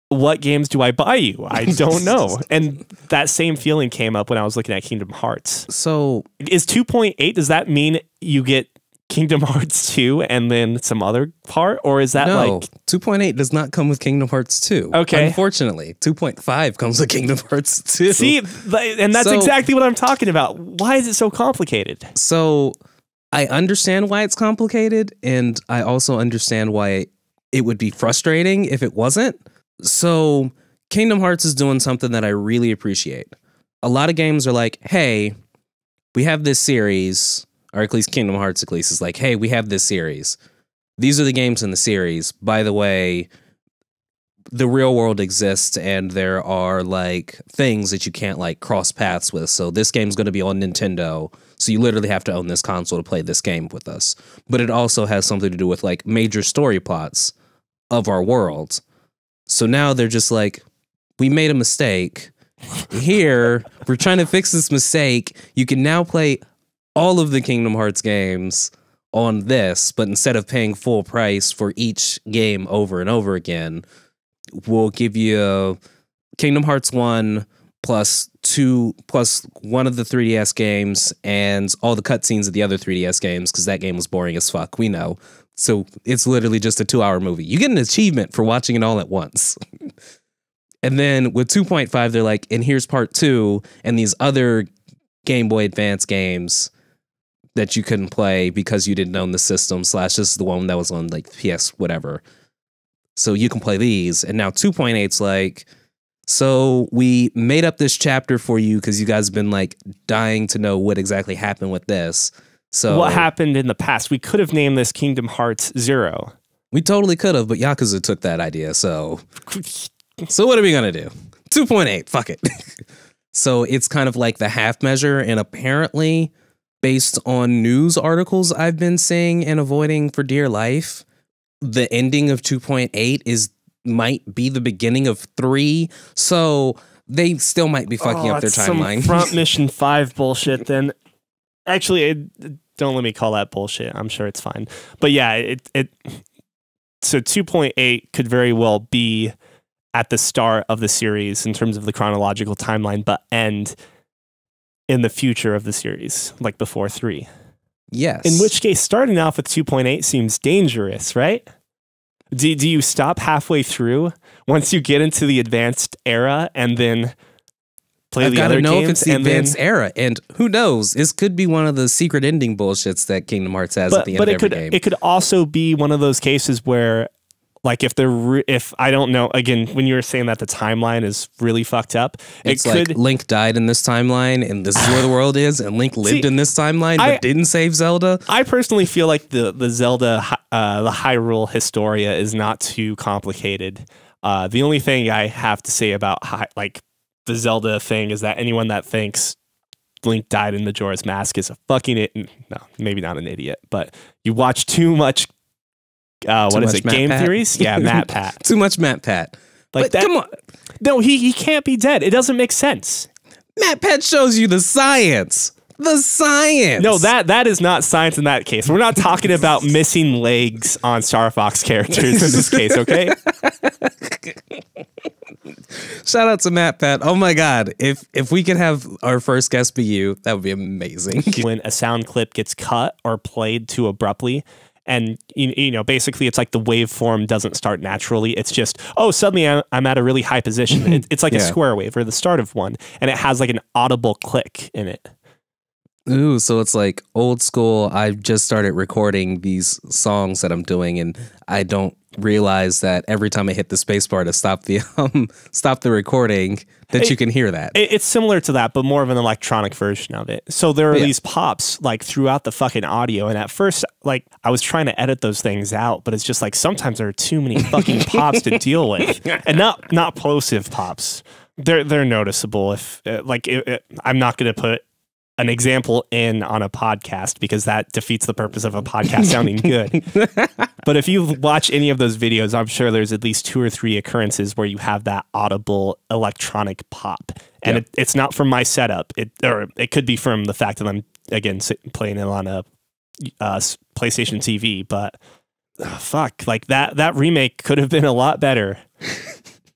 Speaker 1: what games do I buy you? I don't know. And that same feeling came up when I was looking at Kingdom Hearts.
Speaker 2: So
Speaker 1: is 2.8, does that mean you get Kingdom Hearts 2 and then some other part? Or is that
Speaker 2: no,
Speaker 1: like
Speaker 2: 2.8 does not come with Kingdom Hearts 2.
Speaker 1: Okay.
Speaker 2: Unfortunately, 2.5 comes with Kingdom Hearts 2.
Speaker 1: See, and that's exactly what I'm talking about. Why is it so complicated?
Speaker 2: So I understand why it's complicated, and I also understand why it would be frustrating if it wasn't. So Kingdom Hearts is doing something that I really appreciate. A lot of games are like, hey, we have this series, or at least Kingdom Hearts at least is like, hey, we have this series. These are the games in the series. By the way, the real world exists, and there are like things that you can't like cross paths with. So this game's going to be on Nintendo. So you literally have to own this console to play this game with us. But it also has something to do with like major story plots of our world. So now they're just like, we made a mistake. Here, we're trying to fix this mistake. You can now play all of the Kingdom Hearts games on this, but instead of paying full price for each game over and over again, we'll give you Kingdom Hearts 1 plus 2 plus one of the 3DS games and all the cutscenes of the other 3DS games, because that game was boring as fuck, we know. So it's literally just a 2-hour movie. You get an achievement for watching it all at once. And then with 2.5, they're like, and here's part 2 and these other Game Boy Advance games that you couldn't play because you didn't own the system / this is the one that was on like PS whatever. So you can play these. And now 2.8's like, so we made up this chapter for you because you guys have been like dying to know what exactly happened with this. So
Speaker 1: what happened in the past? We could have named this Kingdom Hearts 0.
Speaker 2: We totally could have, but Yakuza took that idea. So what are we going to do? 2.8, fuck it. So it's kind of like the half measure. And apparently, based on news articles I've been seeing and avoiding for dear life, the ending of 2.8 might be the beginning of 3. So they still might be fucking up their timeline.
Speaker 1: Some Front Mission 5 bullshit then. Actually, don't let me call that bullshit. I'm sure it's fine. But yeah, so 2.8 could very well be at the start of the series in terms of the chronological timeline, but end in the future of the series, like before 3.
Speaker 2: Yes.
Speaker 1: In which case, starting off with 2.8 seems dangerous, right? Do you stop halfway through once you get into the advanced era and then play the other games? I've got to know if it's the
Speaker 2: advanced era, and who knows? This could be one of the secret ending bullshits that Kingdom Hearts has at the end of every game.
Speaker 1: It could also be one of those cases where, like, if I don't know, again, when you were saying that the timeline is really fucked up,
Speaker 2: it's like Link died in this timeline, and this is where the world is, and Link lived in this timeline, but didn't save Zelda.
Speaker 1: I personally feel like the Zelda, the Hyrule Historia is not too complicated. The only thing I have to say about the Zelda thing is that anyone that thinks Link died in Majora's Mask is a fucking idiot. No, maybe not an idiot, but you watch too much. What is it? Game theories? Yeah, Matt Pat.
Speaker 2: Too much Matt Pat.
Speaker 1: Like that. Come on. No, he can't be dead. It doesn't make sense.
Speaker 2: Matt Pat shows you the science. The science.
Speaker 1: No, that is not science in that case. We're not talking about missing legs on Star Fox characters in this case, okay?
Speaker 2: Shout out to Matt Pat. Oh my God. If we could have our first guest be you, that would be amazing.
Speaker 1: When a sound clip gets cut or played too abruptly, and you know, basically it's like the waveform doesn't start naturally. It's just, oh, suddenly I'm at a really high position. It's like a square wave or the start of one, and it has like an audible click in it.
Speaker 2: Ooh, so it's like old school. I've just started recording these songs that I'm doing, and I don't realize that every time I hit the space bar to stop the recording, that you can hear that.
Speaker 1: It's similar to that, but more of an electronic version of it. So there are these pops like throughout the fucking audio, and at first, like I was trying to edit those things out, but it's just like sometimes there are too many fucking pops to deal with, and not plosive pops. They're noticeable. If I'm not going to put an example in on a podcast because that defeats the purpose of a podcast sounding good. But if you watch any of those videos, I'm sure there's at least 2 or 3 occurrences where you have that audible electronic pop. And it's not from my setup. It could be from the fact that I'm, again, playing it on a PlayStation TV. But fuck, like that remake could have been a lot better.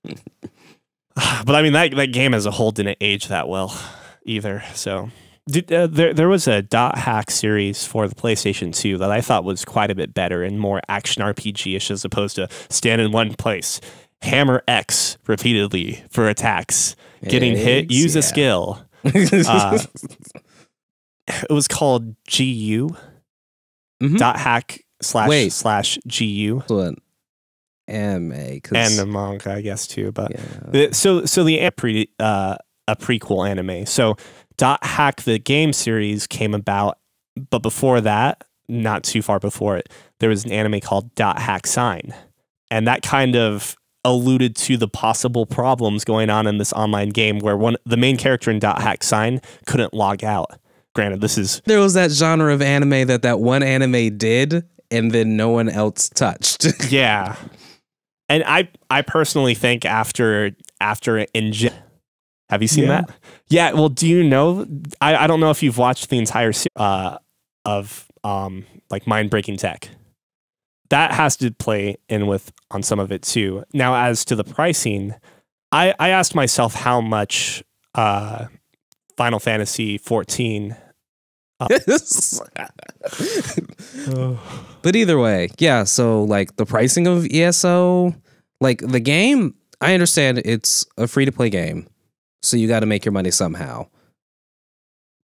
Speaker 1: But I mean, that game as a whole didn't age that well either, so... There was a dot hack series for the PlayStation 2 that I thought was quite a bit better and more action RPG-ish as opposed to stand in one place, hammer X repeatedly for attacks, getting hit, use a skill. It was called GU, dot hack slash GU.
Speaker 2: Anime
Speaker 1: and the manga, I guess too. But so the a prequel anime. So Dot Hack the game series came about, but before that, not too far before it, there was an anime called Dot Hack Sign, and that kind of alluded to the possible problems going on in this online game where the main character in Dot Hack Sign couldn't log out. Granted, there was that genre of anime that one anime did, and then no one else touched. Yeah, and I personally think after have you seen that? Yeah. Well, do you know? I don't know if you've watched the entire series of like Mind Breaking Tech. That has to play in on some of it too. Now, as to the pricing, I asked myself how much Final Fantasy 14.
Speaker 2: But either way, yeah. So like the pricing of ESO, like the game, I understand it's a free to play game. So you got to make your money somehow.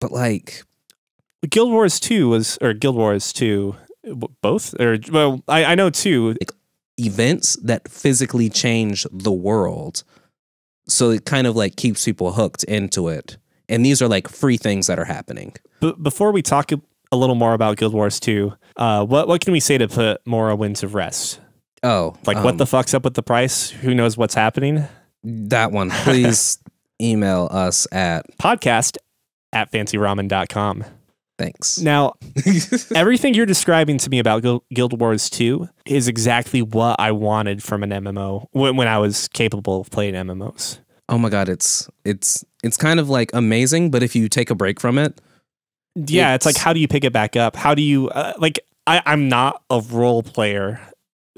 Speaker 2: But like
Speaker 1: Guild Wars 2 Guild Wars 2 both, or well, I know 2
Speaker 2: like events that physically change the world. So it kind of like keeps people hooked into it. And these are like free things that are happening.
Speaker 1: But before we talk a little more about Guild Wars 2, what can we say to put Morrowind to rest?
Speaker 2: Oh,
Speaker 1: like what the fuck's up with the price? Who knows what's happening?
Speaker 2: That one, please. Email us at
Speaker 1: podcast@fancyramen.com.
Speaker 2: Thanks.
Speaker 1: Now, everything you're describing to me about Guild Wars 2 is exactly what I wanted from an MMO when I was capable of playing MMOs.
Speaker 2: Oh my God, it's kind of like amazing, but if you take a break from it,
Speaker 1: it's like, how do you pick it back up? How do you I'm not a role player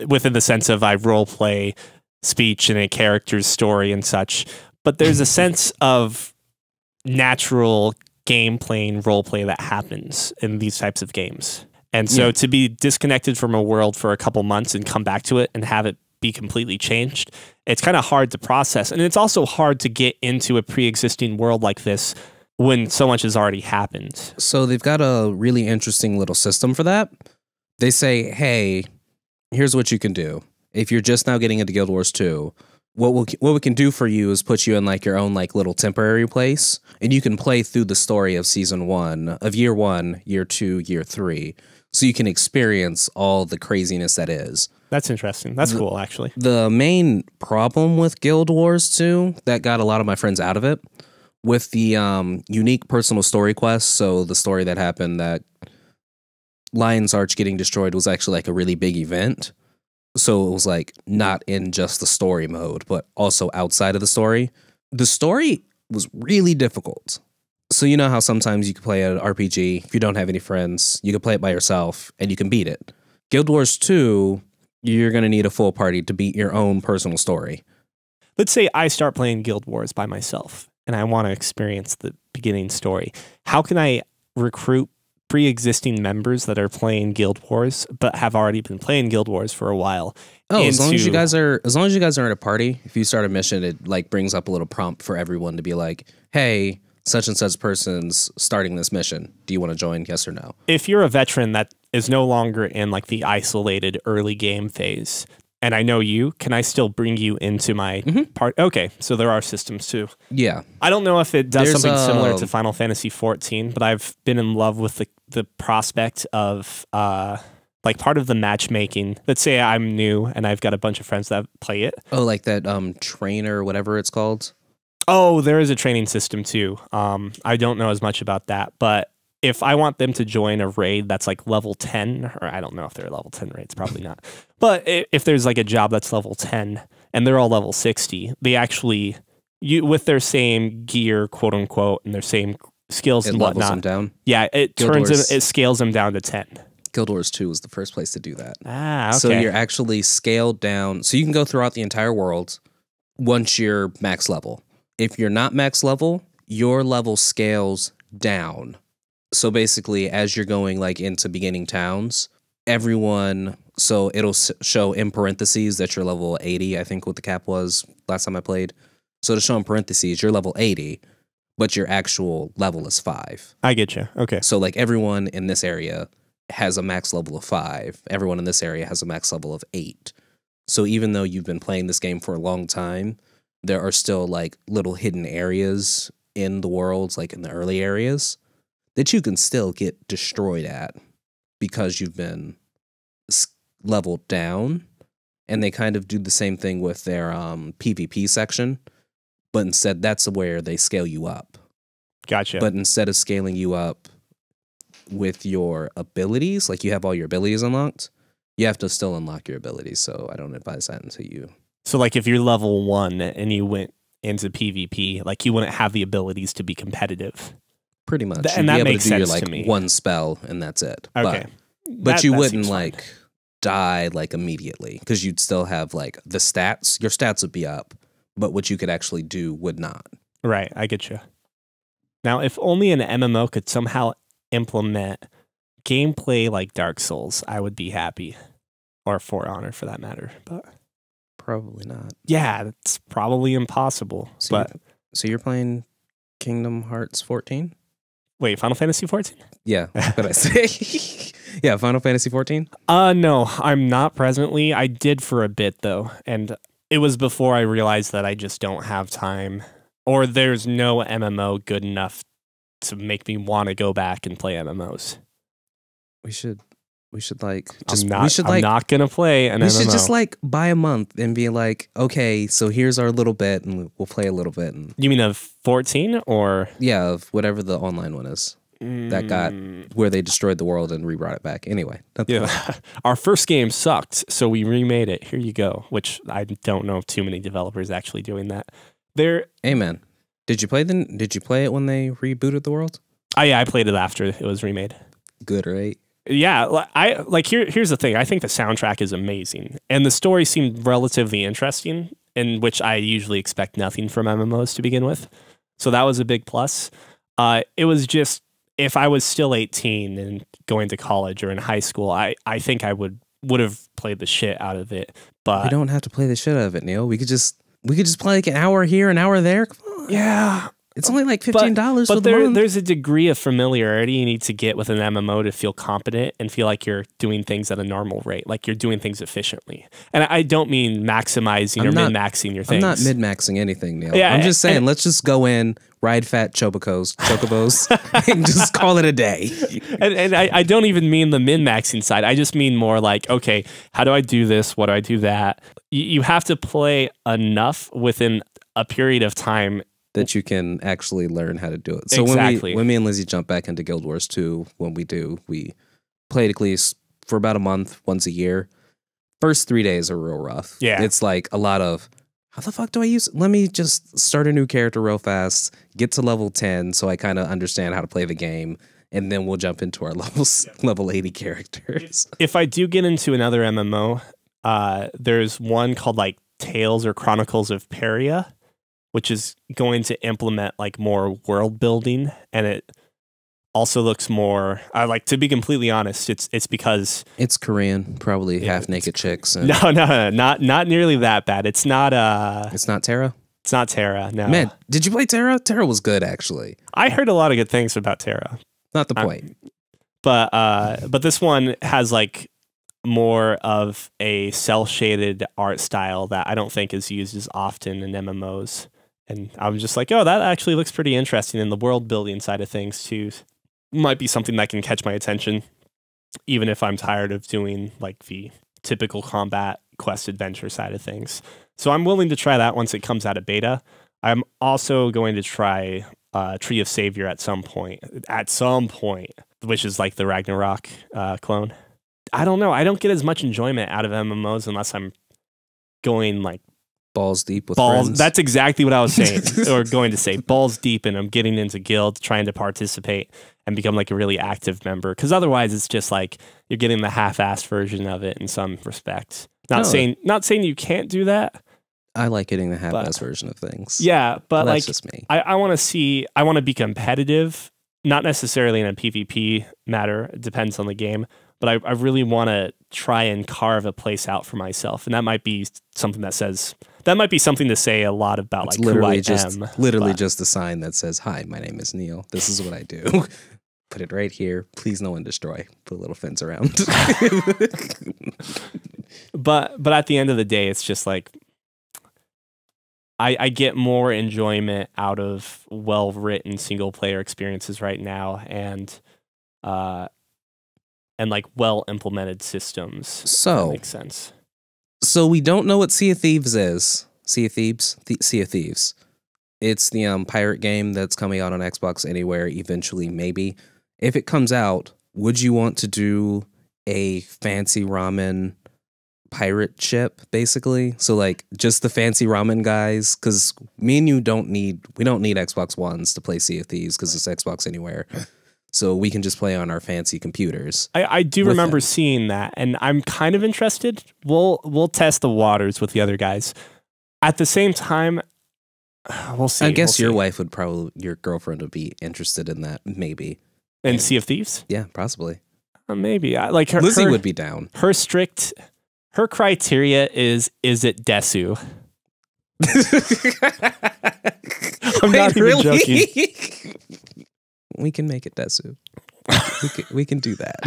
Speaker 1: within the sense of I role play speech and a character's story and such. But there's a sense of natural gameplay and roleplay that happens in these types of games. And so to be disconnected from a world for a couple months and come back to it and have it be completely changed, it's kind of hard to process. And it's also hard to get into a pre-existing world like this when so much has already happened.
Speaker 2: So they've got a really interesting little system for that. They say, hey, here's what you can do. If you're just now getting into Guild Wars 2, what we can do for you is put you in like your own like little temporary place, and you can play through the story of season 1, of year 1, year 2, year 3, so you can experience all the craziness that is.
Speaker 1: That's interesting. That's cool, actually.
Speaker 2: The main problem with Guild Wars 2 that got a lot of my friends out of it, with the unique personal story quests, so the story that happened that Lion's Arch getting destroyed was actually like a really big event. So it was like not in just the story mode, but also outside of the story. The story was really difficult. So you know how sometimes you can play an RPG, if you don't have any friends, you can play it by yourself and you can beat it. Guild Wars 2, you're going to need a full party to beat your own personal story.
Speaker 1: Let's say I start playing Guild Wars by myself and I want to experience the beginning story. How can I recruit pre-existing members that are playing Guild Wars but have already been playing Guild Wars for a while?
Speaker 2: As long as you guys are in a party, if you start a mission, it like brings up a little prompt for everyone to be like, "Hey, such and such person's starting this mission. Do you want to join? Yes or no?"
Speaker 1: If you're a veteran that is no longer in like the isolated early game phase, and I know you, can I still bring you into my part? Okay, so there are systems too.
Speaker 2: Yeah.
Speaker 1: I don't know if it does something similar to Final Fantasy 14, but I've been in love with the prospect of like part of the matchmaking. Let's say I'm new and I've got a bunch of friends that play it.
Speaker 2: Oh, like that trainer, whatever it's called.
Speaker 1: Oh, there is a training system too. I don't know as much about that, but if I want them to join a raid that's like level 10, or I don't know if they're level 10 raids, probably not. But if there's like a job that's level 10 and they're all level 60, they actually, with their same gear, quote unquote, and their same skills and whatnot.
Speaker 2: Levels them down.
Speaker 1: Yeah, it scales them down to 10.
Speaker 2: Guild Wars 2 was the first place to do that.
Speaker 1: Ah, okay.
Speaker 2: So you're actually scaled down. So you can go throughout the entire world once you're max level. If you're not max level, your level scales down. So basically, as you're going like into beginning towns, everyone, so it'll show in parentheses that you're level 80, I think what the cap was last time I played. So to show in parentheses, you're level 80, but your actual level is 5.
Speaker 1: I get you. Okay.
Speaker 2: So like everyone in this area has a max level of 5. Everyone in this area has a max level of 8. So even though you've been playing this game for a long time, there are still like little hidden areas in the worlds, like in the early areas, that you can still get destroyed at because you've been leveled down. And they kind of do the same thing with their PvP section, but instead that's where they scale you up.
Speaker 1: Gotcha.
Speaker 2: But instead of scaling you up with your abilities, like you have all your abilities unlocked, you have to still unlock your abilities. So I don't advise that until you...
Speaker 1: So like if you're level 1 and you went into PvP, like you wouldn't have the abilities to be competitive.
Speaker 2: Pretty much.
Speaker 1: And that makes sense
Speaker 2: like
Speaker 1: to me.
Speaker 2: One spell and that's it.
Speaker 1: Okay.
Speaker 2: But you wouldn't like die like immediately because you'd still have like the stats. Your stats would be up, but what you could actually do would not.
Speaker 1: Right. I get you. Now, if only an MMO could somehow implement gameplay like Dark Souls, I would be happy. Or For Honor for that matter. But
Speaker 2: probably not.
Speaker 1: Yeah, that's probably impossible.
Speaker 2: So you're playing Kingdom Hearts 14?
Speaker 1: Wait, Final Fantasy 14?
Speaker 2: Yeah, what did I say? Yeah, Final Fantasy 14?
Speaker 1: No, I'm not presently. I did for a bit, though. And it was before I realized that I just don't have time. Or there's no MMO good enough to make me want to go back and play MMOs.
Speaker 2: We should like...
Speaker 1: I'm not going to play an MMO.
Speaker 2: We should just like buy a month and be like, okay, so here's our little bit and we'll play a little bit. And
Speaker 1: you mean of 14 or?
Speaker 2: Yeah, of whatever the online one is. That got where they destroyed the world and rebrought it back. Anyway.
Speaker 1: Yeah. Our first game sucked, so we remade it. Here you go. Which I don't know of too many developers actually doing that.
Speaker 2: Amen. Did you play it when they rebooted the world?
Speaker 1: Oh yeah, I played it after it was remade.
Speaker 2: Good, right?
Speaker 1: Yeah, here's the thing. I think the soundtrack is amazing, and the story seemed relatively interesting, in which I usually expect nothing from MMOs to begin with. So that was a big plus. It was just, if I was still 18 and going to college or in high school, I think I would have played the shit out of it. But
Speaker 2: we don't have to play the shit out of it, Neil. We could just play like an hour here, an hour there. Come on.
Speaker 1: Yeah.
Speaker 2: It's only like $15
Speaker 1: but there's a degree of familiarity you need to get with an MMO to feel competent and feel like you're doing things at a normal rate, like you're doing things efficiently. And I don't mean maximizing or min-maxing your things.
Speaker 2: I'm not min-maxing anything, Neil.
Speaker 1: Yeah,
Speaker 2: I'm just saying, let's just go in, ride fat chocobos, and just call it a day.
Speaker 1: And I don't even mean the min-maxing side. I just mean more like, okay, how do I do this? What do I do that? You have to play enough within a period of time
Speaker 2: that you can actually learn how to do it. So
Speaker 1: exactly.
Speaker 2: when me and Lizzie jump back into Guild Wars 2, we play at least for about a month, once a year. First 3 days are real rough.
Speaker 1: Yeah.
Speaker 2: It's like a lot of, how the fuck do I use? Let me just start a new character real fast, get to level 10 so I kind of understand how to play the game, and then we'll jump into our level 80 characters.
Speaker 1: If I do get into another MMO, there's one called like Tales or Chronicles of Peria, which is going to implement like more world building, and it also looks more like, to be completely honest, it's because
Speaker 2: it's Korean, probably half naked chicks. And
Speaker 1: no, not nearly that bad. It's not
Speaker 2: Terra.
Speaker 1: It's not Terra. No,
Speaker 2: man, did you play Terra? Terra was good, actually.
Speaker 1: I heard a lot of good things about Terra.
Speaker 2: Not the point.
Speaker 1: But this one has like more of a cel-shaded art style that I don't think is used as often in MMOs. And I was just like, oh, that actually looks pretty interesting. And the world building side of things too might be something that can catch my attention, even if I'm tired of doing like the typical combat quest adventure side of things. So I'm willing to try that once it comes out of beta. I'm also going to try Tree of Savior at some point, which is like the Ragnarok clone. I don't know. I don't get as much enjoyment out of MMOs unless I'm going like
Speaker 2: balls deep with friends.
Speaker 1: That's exactly what I was saying, or going to say, balls deep, and I'm getting into guilds, trying to participate and become like a really active member. Because otherwise, it's just like you're getting the half-assed version of it in some respects. Not saying you can't do that.
Speaker 2: I like getting the half-assed version of things.
Speaker 1: Yeah, but
Speaker 2: that's
Speaker 1: like
Speaker 2: just me.
Speaker 1: I want to be competitive, not necessarily in a PvP matter. It depends on the game. But I really want to try and carve a place out for myself, and that might be something to say a lot about
Speaker 2: it's
Speaker 1: like
Speaker 2: literally
Speaker 1: who I am.
Speaker 2: Literally just a sign that says, "Hi, my name is Neil. This is what I do." Put it right here. Please, no one destroy. Put a little fence around.
Speaker 1: But at the end of the day, it's just like I get more enjoyment out of well-written single-player experiences right now, and like well-implemented systems.
Speaker 2: So
Speaker 1: if that makes sense.
Speaker 2: So we don't know what Sea of Thieves is. Sea of Thieves? Sea of Thieves. It's the pirate game that's coming out on Xbox Anywhere eventually, maybe. If it comes out, would you want to do a fancy ramen pirate ship, basically? So like just the fancy ramen guys? Because me and you don't need Xbox Ones to play Sea of Thieves because it's Xbox Anywhere. So we can just play on our fancy computers.
Speaker 1: I do remember seeing that, and I'm kind of interested. We'll test the waters with the other guys. At the same time, we'll see.
Speaker 2: I guess your girlfriend would be interested in that, maybe.
Speaker 1: In Sea of Thieves?
Speaker 2: Yeah, possibly.
Speaker 1: Maybe. Like
Speaker 2: Lizzie would be down.
Speaker 1: Her criteria is it Desu? I'm not even joking.
Speaker 2: We can make it Desu. We can do that.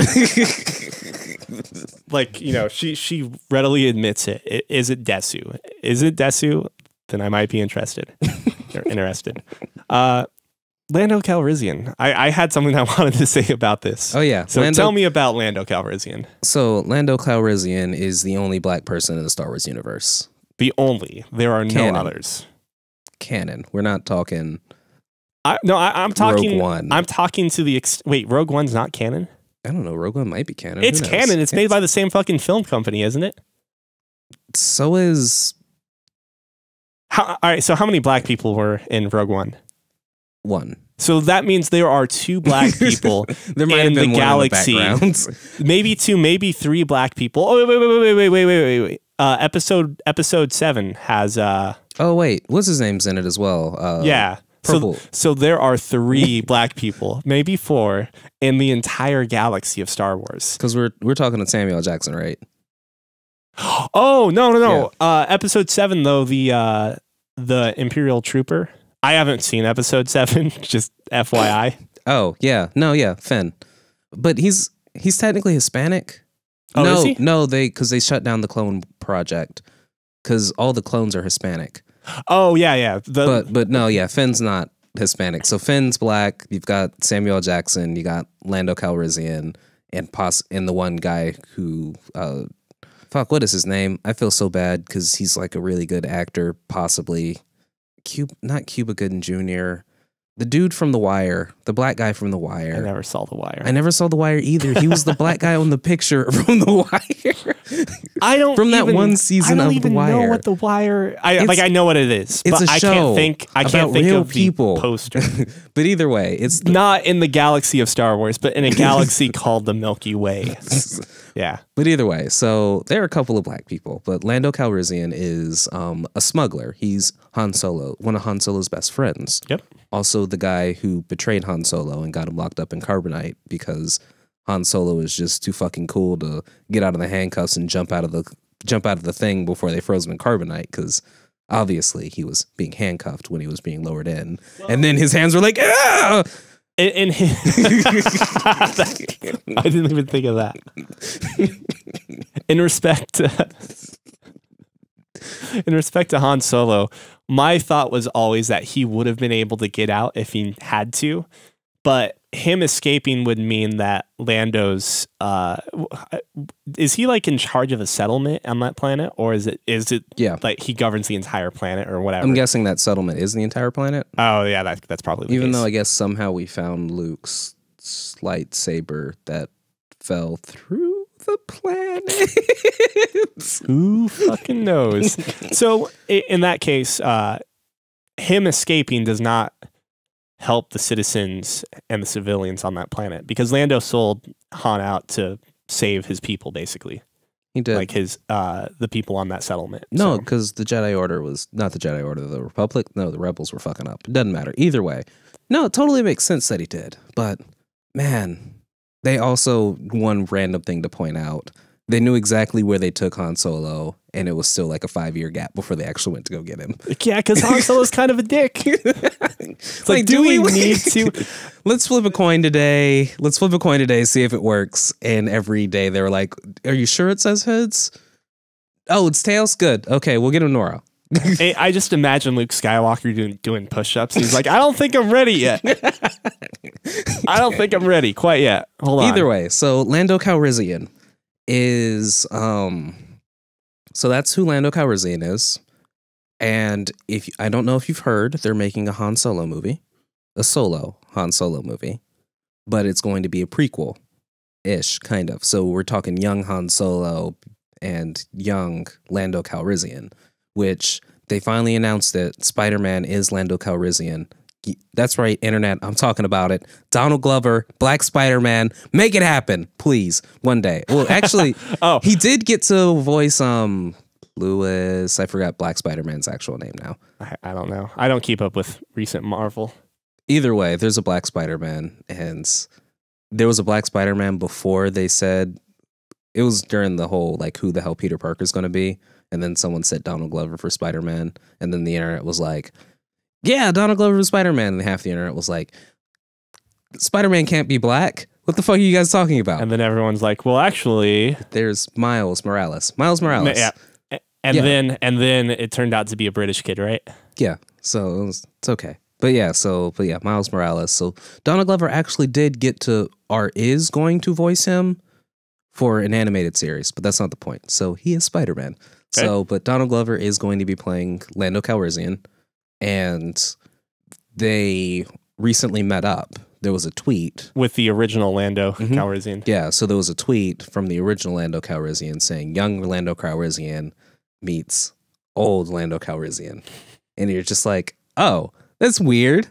Speaker 1: Like, you know, she readily admits it. Is it Desu? Is it Desu? Then I might be interested. Lando Calrissian. I had something I wanted to say about this.
Speaker 2: Oh, yeah.
Speaker 1: So tell me about Lando Calrissian.
Speaker 2: So Lando Calrissian is the only black person in the Star Wars universe.
Speaker 1: The only. There are no others.
Speaker 2: Canon. We're not talking...
Speaker 1: I'm talking.
Speaker 2: Rogue One.
Speaker 1: I'm talking to the. Wait, Rogue One's not canon?
Speaker 2: I don't know. Rogue One might be canon.
Speaker 1: It's canon. It's made by the same fucking film company, isn't it?
Speaker 2: So is.
Speaker 1: All right. So how many black people were in Rogue One?
Speaker 2: One.
Speaker 1: So that means there are 2 black people
Speaker 2: there might
Speaker 1: in
Speaker 2: have been
Speaker 1: the galaxy. Maybe 2, maybe 3 black people. Oh wait. Episode 7 has.
Speaker 2: Oh wait, what's his name's in it as well?
Speaker 1: Yeah. So there are 3 black people, maybe 4, in the entire galaxy of Star Wars.
Speaker 2: Because we're talking to Samuel L. Jackson, right?
Speaker 1: Oh no! Yeah. Episode 7 though, the Imperial Trooper. I haven't seen Episode 7. Just FYI.
Speaker 2: Oh yeah, Finn, but he's technically Hispanic.
Speaker 1: Oh,
Speaker 2: no,
Speaker 1: is he?
Speaker 2: No, because they shut down the clone project because all the clones are Hispanic.
Speaker 1: Oh yeah.
Speaker 2: But no, yeah, Finn's not Hispanic. So Finn's black. You've got Samuel L. Jackson. You got Lando Calrissian, and the one guy who, what is his name? I feel so bad because he's like a really good actor. Possibly, not Cuba Gooding Jr. The dude from The Wire, the black guy from The
Speaker 1: I
Speaker 2: Wire.
Speaker 1: never saw The Wire.
Speaker 2: I never saw The Wire either. He was the black guy on the picture from The Wire.
Speaker 1: I don't
Speaker 2: from that
Speaker 1: even,
Speaker 2: one season
Speaker 1: I don't
Speaker 2: of
Speaker 1: even
Speaker 2: The Wire.
Speaker 1: know what The Wire. I know what it is,
Speaker 2: It's
Speaker 1: but
Speaker 2: a
Speaker 1: I
Speaker 2: show
Speaker 1: can't think. I can't
Speaker 2: about
Speaker 1: think
Speaker 2: real
Speaker 1: of
Speaker 2: people.
Speaker 1: the poster.
Speaker 2: But either way, it's
Speaker 1: Not in the galaxy of Star Wars, but in a galaxy called the Milky Way. Yeah.
Speaker 2: But either way, so there are a couple of black people, but Lando Calrissian is a smuggler. He's Han Solo, one of Han Solo's best friends.
Speaker 1: Yep.
Speaker 2: Also the guy who betrayed Han Solo and got him locked up in carbonite because Han Solo is just too fucking cool to get out of the handcuffs and jump out of the thing before they froze him in carbonite, because obviously he was being handcuffed when he was being lowered in. And then his hands were like, ah!
Speaker 1: I didn't even think of that. In respect to Han Solo, my thought was always that he would have been able to get out if he had to, but him escaping would mean that Lando's is he like in charge of a settlement on that planet, or is it like he governs the entire planet or whatever?
Speaker 2: I'm guessing that settlement is the entire planet.
Speaker 1: Oh yeah, that's probably the
Speaker 2: Even
Speaker 1: case.
Speaker 2: though I guess somehow we found Luke's lightsaber that fell through the planet.
Speaker 1: Who fucking knows? So in that case, him escaping does not help the citizens and the civilians on that planet, because Lando sold Han out to save his people, basically.
Speaker 2: He did.
Speaker 1: Like the people on that settlement.
Speaker 2: No,
Speaker 1: So-
Speaker 2: because the Jedi Order was not the Jedi Order, the Republic. No, the rebels were fucking up. It doesn't matter. Either way. No, it totally makes sense that he did. But man, they also, one random thing to point out, they knew exactly where they took Han Solo, and it was still like a 5-year gap before they actually went to go get him.
Speaker 1: Yeah, because Han Solo's kind of a dick. It's like, do we need to?
Speaker 2: Let's flip a coin today. Let's flip a coin today, see if it works. And every day they were like, are you sure it says heads? Oh, it's tails? Good. Okay, we'll get him Nora.
Speaker 1: I just imagine Luke Skywalker doing push-ups. He's like, I don't think I'm ready yet. I don't think I'm ready quite yet. Hold on.
Speaker 2: Either way, so Lando Calrissian is so that's who Lando Calrissian is. And I don't know if you've heard, they're making a Han Solo movie, a solo Han Solo movie, but it's going to be a prequel-ish, kind of. So we're talking young Han Solo and young Lando Calrissian, which they finally announced that Spider-Man is Lando Calrissian. That's right, internet. I'm talking about it. Donald Glover, Black Spider-Man. Make it happen, please. One day. Well, actually, he did get to voice Lewis. I forgot Black Spider-Man's actual name now.
Speaker 1: I don't know. I don't keep up with recent Marvel.
Speaker 2: Either way, there's a Black Spider-Man, and there was a Black Spider-Man before they said, it was during the whole like who the hell Peter Parker's going to be, and then someone said Donald Glover for Spider-Man, and then the internet was like, yeah, Donald Glover for Spider-Man, and half the internet was like, Spider-Man can't be black? What the fuck are you guys talking about?
Speaker 1: And then everyone's like, well, actually,
Speaker 2: there's Miles Morales.
Speaker 1: Yeah. And then it turned out to be a British kid, right?
Speaker 2: Yeah. So it's okay. But yeah, Miles Morales. So Donald Glover actually did get to, or is going to voice him for an animated series, but that's not the point. So he is Spider-Man. Okay. So, but Donald Glover is going to be playing Lando Calrissian, and they recently met up. There was a tweet
Speaker 1: with the original Lando Calrissian.
Speaker 2: Yeah, so there was a tweet from the original Lando Calrissian saying young Lando Calrissian meets old Lando Calrissian. And you're just like, oh, that's weird.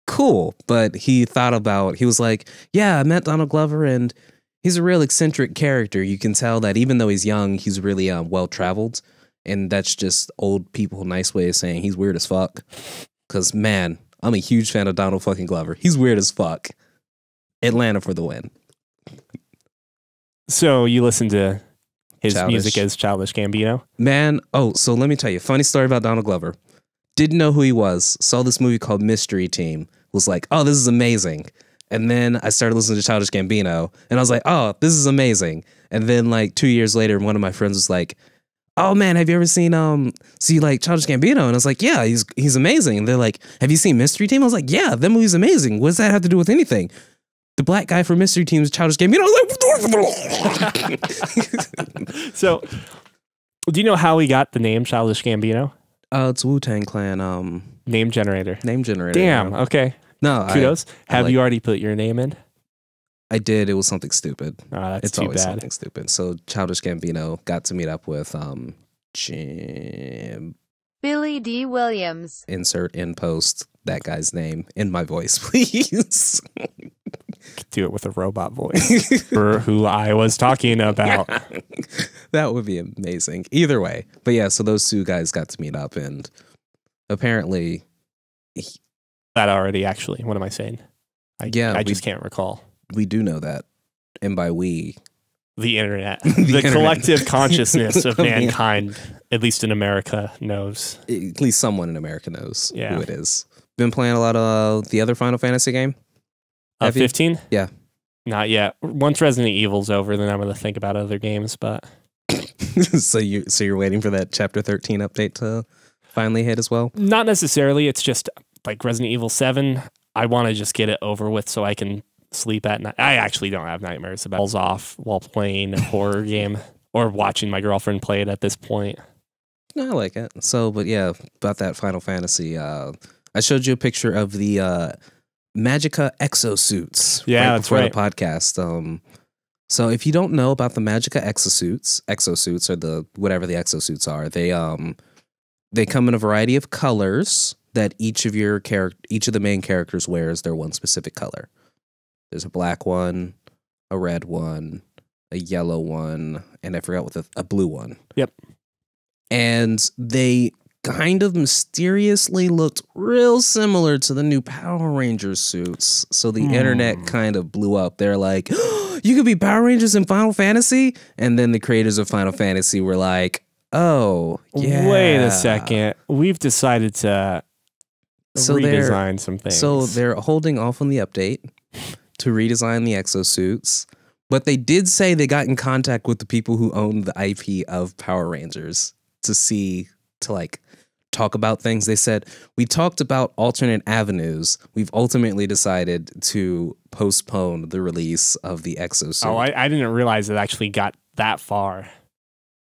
Speaker 2: Cool. But he was like, yeah, I met Donald Glover, and he's a real eccentric character. You can tell that even though he's young, he's really well-traveled. And that's just old people, nice way of saying he's weird as fuck. Because, man, I'm a huge fan of Donald fucking Glover. He's weird as fuck. Atlanta for the win.
Speaker 1: So you listen to his music as Childish Gambino?
Speaker 2: Man, so let me tell you, funny story about Donald Glover. Didn't know who he was. Saw this movie called Mystery Team. Was like, oh, this is amazing. And then I started listening to Childish Gambino, and I was like, oh, this is amazing. And then like 2 years later, one of my friends was like, oh man, have you ever seen like Childish Gambino? And I was like, yeah, he's amazing. And they're like, have you seen Mystery Team? I was like, yeah, that movie's amazing. What does that have to do with anything? The black guy from Mystery Team is Childish Gambino. I was like,
Speaker 1: so do you know how he got the name Childish Gambino?
Speaker 2: It's Wu-Tang Clan.
Speaker 1: Name generator.
Speaker 2: Name generator.
Speaker 1: Damn. Okay.
Speaker 2: No,
Speaker 1: kudos. Have
Speaker 2: like,
Speaker 1: you already put your name in?
Speaker 2: I did. It was something stupid.
Speaker 1: Oh, that's
Speaker 2: It's
Speaker 1: too
Speaker 2: always
Speaker 1: bad.
Speaker 2: something stupid. So Childish Gambino got to meet up with Jim.
Speaker 3: Billy D. Williams.
Speaker 2: Insert in post that guy's name in my voice, please.
Speaker 1: Do it with a robot voice for who I was talking about.
Speaker 2: That would be amazing. Either way. But yeah, so those two guys got to meet up, and apparently
Speaker 1: That already, actually. What am I saying? I just can't recall.
Speaker 2: We do know that. And by we,
Speaker 1: the internet.
Speaker 2: The internet.
Speaker 1: Collective consciousness of mankind, at least in America, knows.
Speaker 2: At least someone in America knows
Speaker 1: Yeah.
Speaker 2: who it is. Been playing a lot of the other Final Fantasy game?
Speaker 1: 15?
Speaker 2: Yeah.
Speaker 1: Not yet. Once Resident Evil's over, then I'm going to think about other games, but...
Speaker 2: So you're waiting for that Chapter 13 update to finally hit as well?
Speaker 1: Not necessarily. It's just like Resident Evil 7. I want to just get it over with so I can sleep at night. I actually don't have nightmares about balls off while playing a horror game or watching my girlfriend play it at this point.
Speaker 2: No, I like it. So, but yeah, about that Final Fantasy, I showed you a picture of the Magica Exosuits.
Speaker 1: Yeah, that's
Speaker 2: before
Speaker 1: right.
Speaker 2: The podcast. So if you don't know about the Magica Exosuits or the whatever the Exosuits are, they come in a variety of colors that each of the main characters wears their one specific color. There's a black one, a red one, a yellow one, and I forgot what a blue one.
Speaker 1: Yep.
Speaker 2: And they kind of mysteriously looked real similar to the new Power Rangers suits. So the internet kind of blew up. They're like, oh, you could be Power Rangers in Final Fantasy? And then the creators of Final Fantasy were like, oh, yeah.
Speaker 1: Wait a second. We've decided to redesign some things.
Speaker 2: So they're holding off on the update to redesign the exosuits. But they did say they got in contact with the people who own the IP of Power Rangers to like talk about things. They said, we talked about alternate avenues. We've ultimately decided to postpone the release of the exosuit.
Speaker 1: Oh, I didn't realize it actually got that far.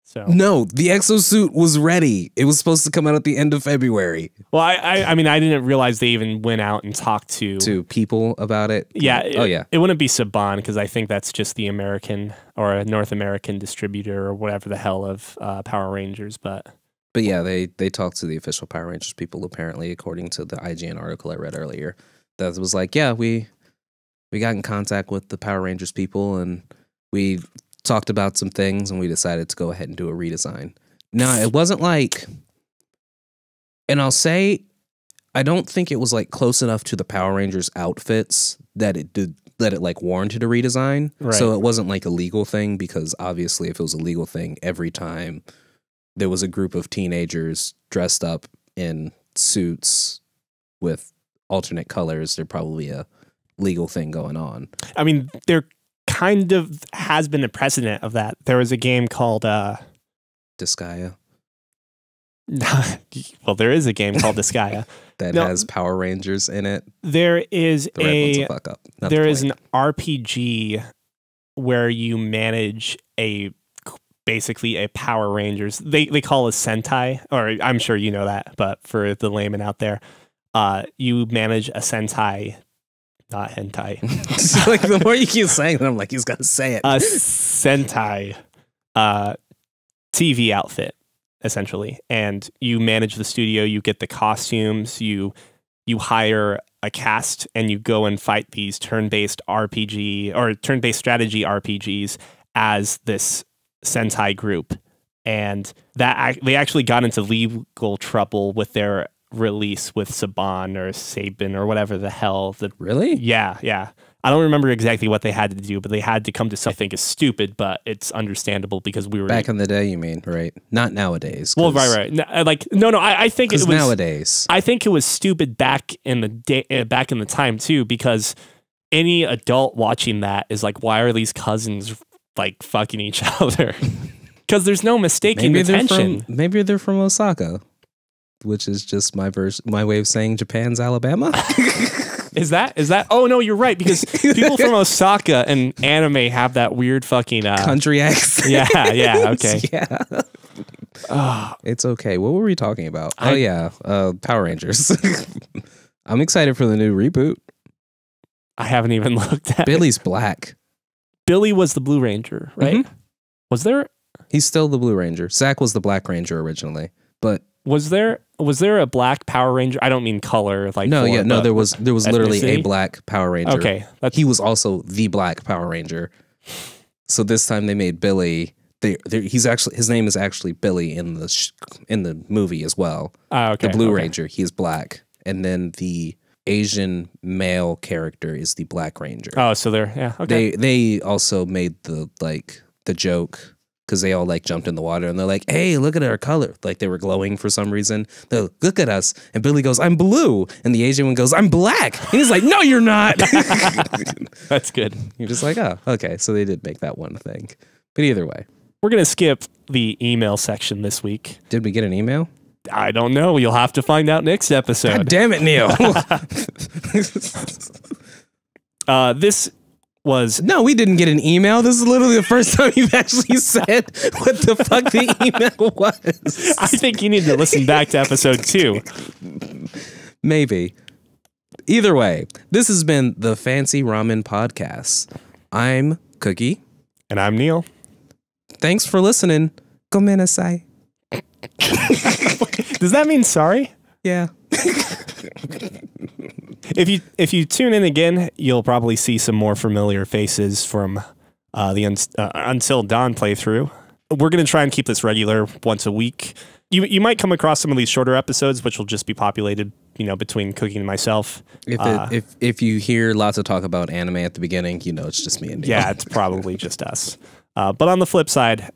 Speaker 1: So
Speaker 2: no, the exosuit was ready. It was supposed to come out at the end of February.
Speaker 1: Well, I mean, I didn't realize they even went out and talked to
Speaker 2: people about it.
Speaker 1: Yeah.
Speaker 2: It
Speaker 1: wouldn't be Saban because I think that's just the American or a North American distributor or whatever the hell of Power Rangers. But
Speaker 2: yeah, they talked to the official Power Rangers people, apparently, according to the IGN article I read earlier. That was like, yeah, we got in contact with the Power Rangers people and we talked about some things and we decided to go ahead and do a redesign. Now, it wasn't like, and I'll say, I don't think it was like close enough to the Power Rangers outfits that it like warranted a redesign.
Speaker 1: Right.
Speaker 2: So it wasn't like a legal thing, because obviously if it was a legal thing, every time there was a group of teenagers dressed up in suits with alternate colors, there'd probably a legal thing going on.
Speaker 1: I mean, there kind of has been a precedent of that. There was a game called
Speaker 2: Disgaea.
Speaker 1: Well, there is a game called Disgaea
Speaker 2: that has Power Rangers in it.
Speaker 1: There is
Speaker 2: an
Speaker 1: RPG where you manage basically a Power Rangers. They call it Sentai, or I'm sure you know that, but for the layman out there, you manage a Sentai. Not hentai.
Speaker 2: Like the more you keep saying it, I'm like, he's got to say it.
Speaker 1: A Sentai TV outfit, essentially. And you manage the studio, you get the costumes, you hire a cast, and you go and fight these turn-based RPG or turn-based strategy RPGs as this Sentai group. And that they actually got into legal trouble with their release with Saban or Sabin or whatever the hell.
Speaker 2: Really?
Speaker 1: Yeah. I don't remember exactly what they had to do, but they had to come to something I think is stupid, but it's understandable because we were
Speaker 2: back in the day. You mean, right? Not nowadays.
Speaker 1: Well, right. Like, no. I think it was
Speaker 2: nowadays.
Speaker 1: I think it was stupid back in the day, back in the time too, because any adult watching that is like, why are these cousins like fucking each other? Because there's no mistaking attention.
Speaker 2: Maybe they're from Osaka, which is just my way of saying Japan's Alabama.
Speaker 1: Is that? Oh no, you're right, because people from Osaka and anime have that weird fucking
Speaker 2: country accent.
Speaker 1: Yeah. Okay.
Speaker 2: Yeah. It's okay. What were we talking about? Power Rangers. I'm excited for the new reboot.
Speaker 1: I haven't even looked at
Speaker 2: Billy's black.
Speaker 1: Billy was the Blue Ranger, right?
Speaker 2: Mhm.
Speaker 1: Was there
Speaker 2: He's still the Blue Ranger. Zach was the Black Ranger originally, but
Speaker 1: was there a black Power Ranger? I don't mean color, like
Speaker 2: no,
Speaker 1: but
Speaker 2: there was literally a
Speaker 1: ethnicity?
Speaker 2: black Power Ranger.
Speaker 1: Okay,
Speaker 2: He was also the Black Power Ranger. So this time they made Billy. His name is actually Billy in the movie as well.
Speaker 1: okay,
Speaker 2: The Blue
Speaker 1: okay.
Speaker 2: Ranger, he's black, and then the Asian male character is the Black Ranger.
Speaker 1: Oh, so okay.
Speaker 2: They also made the joke because they all like jumped in the water and they're like, "Hey, look at our color!" Like they were glowing for some reason. They're like, "Look at us!" And Billy goes, "I'm blue," and the Asian one goes, "I'm black," and he's like, "No, you're not."
Speaker 1: That's good.
Speaker 2: You're just like, "Oh, okay." So they did make that one thing, but either way,
Speaker 1: We're gonna skip the email section this week.
Speaker 2: did we get an email?
Speaker 1: I don't know. You'll have to find out next episode.
Speaker 2: God damn it, Neil!
Speaker 1: This was
Speaker 2: No, we didn't get an email. This is literally the first time you've actually said what the fuck the email was.
Speaker 1: I think you need to listen back to episode 2.
Speaker 2: Maybe. Either way, this has been the Fancy Ramen Podcast. I'm Cookie.
Speaker 1: And I'm Neil.
Speaker 2: Thanks for listening. GOMENASAI.
Speaker 1: Does that mean sorry?
Speaker 2: Yeah.
Speaker 1: If you tune in again, you'll probably see some more familiar faces from the Until Dawn playthrough. We're going to try and keep this regular once a week. You might come across some of these shorter episodes, which will just be populated, between Cookie and myself.
Speaker 2: If you hear lots of talk about anime at the beginning, it's just me and Neil.
Speaker 1: Yeah, it's probably just us. But on the flip side,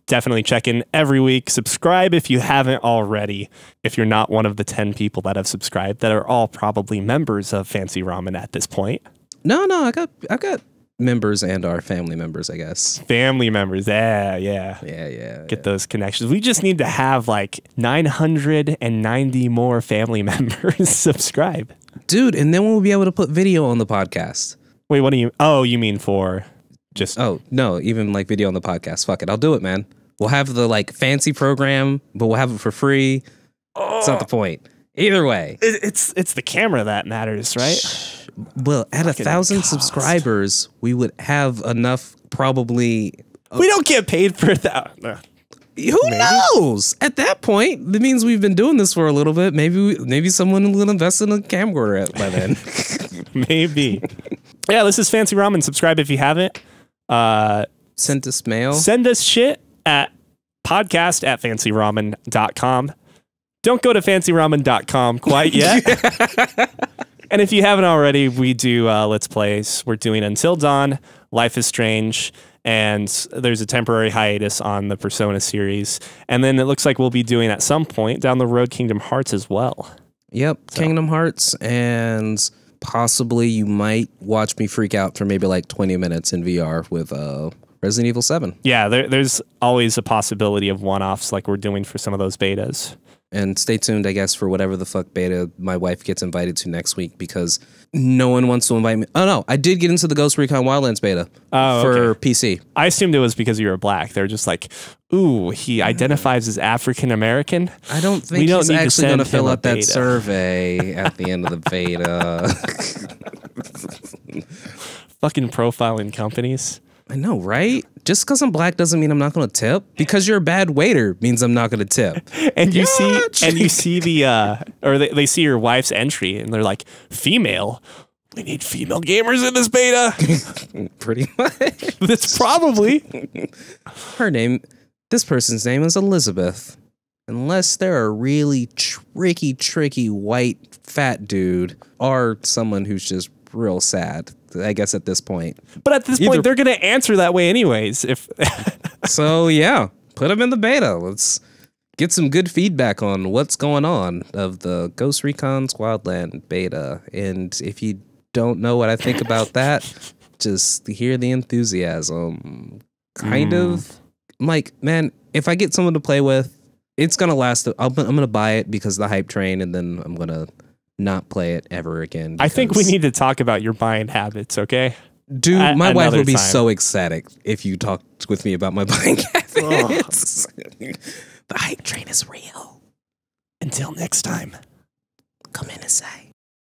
Speaker 1: definitely check in every week. Subscribe if you haven't already. If you're not one of the 10 people that have subscribed, that are all probably members of Fancy Ramen at this point.
Speaker 2: No, I got members and our family members, I guess.
Speaker 1: Family members, yeah. Get those connections. We just need to have like 990 more family members subscribe.
Speaker 2: Dude, and then we'll be able to put video on the podcast.
Speaker 1: Wait, what do you... Oh, you mean for just...
Speaker 2: Oh, no, even like video on the podcast. Fuck it, I'll do it, man. We'll have the like fancy program, but we'll have it for free. It's not the point. Either way.
Speaker 1: It's the camera that matters, right?
Speaker 2: Well, at
Speaker 1: Fucking
Speaker 2: 1,000
Speaker 1: cost.
Speaker 2: subscribers, we would have enough probably...
Speaker 1: We don't get paid for that.
Speaker 2: Who knows? At that point, that means we've been doing this for a little bit. Maybe someone will invest in a camcorder by then.
Speaker 1: Maybe. Yeah, this is Fancy Ramen. Subscribe if you haven't.
Speaker 2: Send us mail.
Speaker 1: Send us shit at podcast@fancyramen.com. Don't go to fancyramen.com quite yet. And if you haven't already, we do Let's Plays. We're doing Until Dawn, Life is Strange, and there's a temporary hiatus on the Persona series. And then it looks like we'll be doing at some point down the road Kingdom Hearts as well.
Speaker 2: Yep, Kingdom Hearts, and possibly you might watch me freak out for maybe like 20 minutes in VR with Resident Evil 7.
Speaker 1: Yeah, there's always a possibility of one-offs like we're doing for some of those betas.
Speaker 2: And stay tuned, I guess, for whatever the fuck beta my wife gets invited to next week because no one wants to invite me. Oh, no, I did get into the Ghost Recon Wildlands beta for PC.
Speaker 1: I assumed it was because you were black. They're just like, ooh, he identifies as African-American.
Speaker 2: I don't think
Speaker 1: don't
Speaker 2: he's
Speaker 1: need to
Speaker 2: actually going to
Speaker 1: send
Speaker 2: fill
Speaker 1: him a
Speaker 2: out that
Speaker 1: beta.
Speaker 2: survey at the end of the beta.
Speaker 1: Fucking profiling companies.
Speaker 2: I know, right? Just because I'm black doesn't mean I'm not going to tip. Because you're a bad waiter means I'm not going to tip.
Speaker 1: And you see the or they see your wife's entry and they're like, female. We need female gamers in this beta.
Speaker 2: Pretty much.
Speaker 1: That's probably
Speaker 2: This person's name is Elizabeth. Unless they're a really tricky white fat dude or someone who's just real sad. I guess at this point.
Speaker 1: But at this point, they're going to answer that way anyways. If
Speaker 2: So, yeah, put them in the beta. Let's get some good feedback on what's going on of the Ghost Recon's Wildland beta. And if you don't know what I think about that, just hear the enthusiasm. Kind of like, man, if I get someone to play with, it's going to last. I'm going to buy it because of the hype train, and then I'm going to not play it ever again.
Speaker 1: I think we need to talk about your buying habits, okay?
Speaker 2: Dude, my wife would be
Speaker 1: time.
Speaker 2: so ecstatic if you talked with me about my buying habits. The hype train is real.
Speaker 1: Until next time.
Speaker 2: GOMENASAI.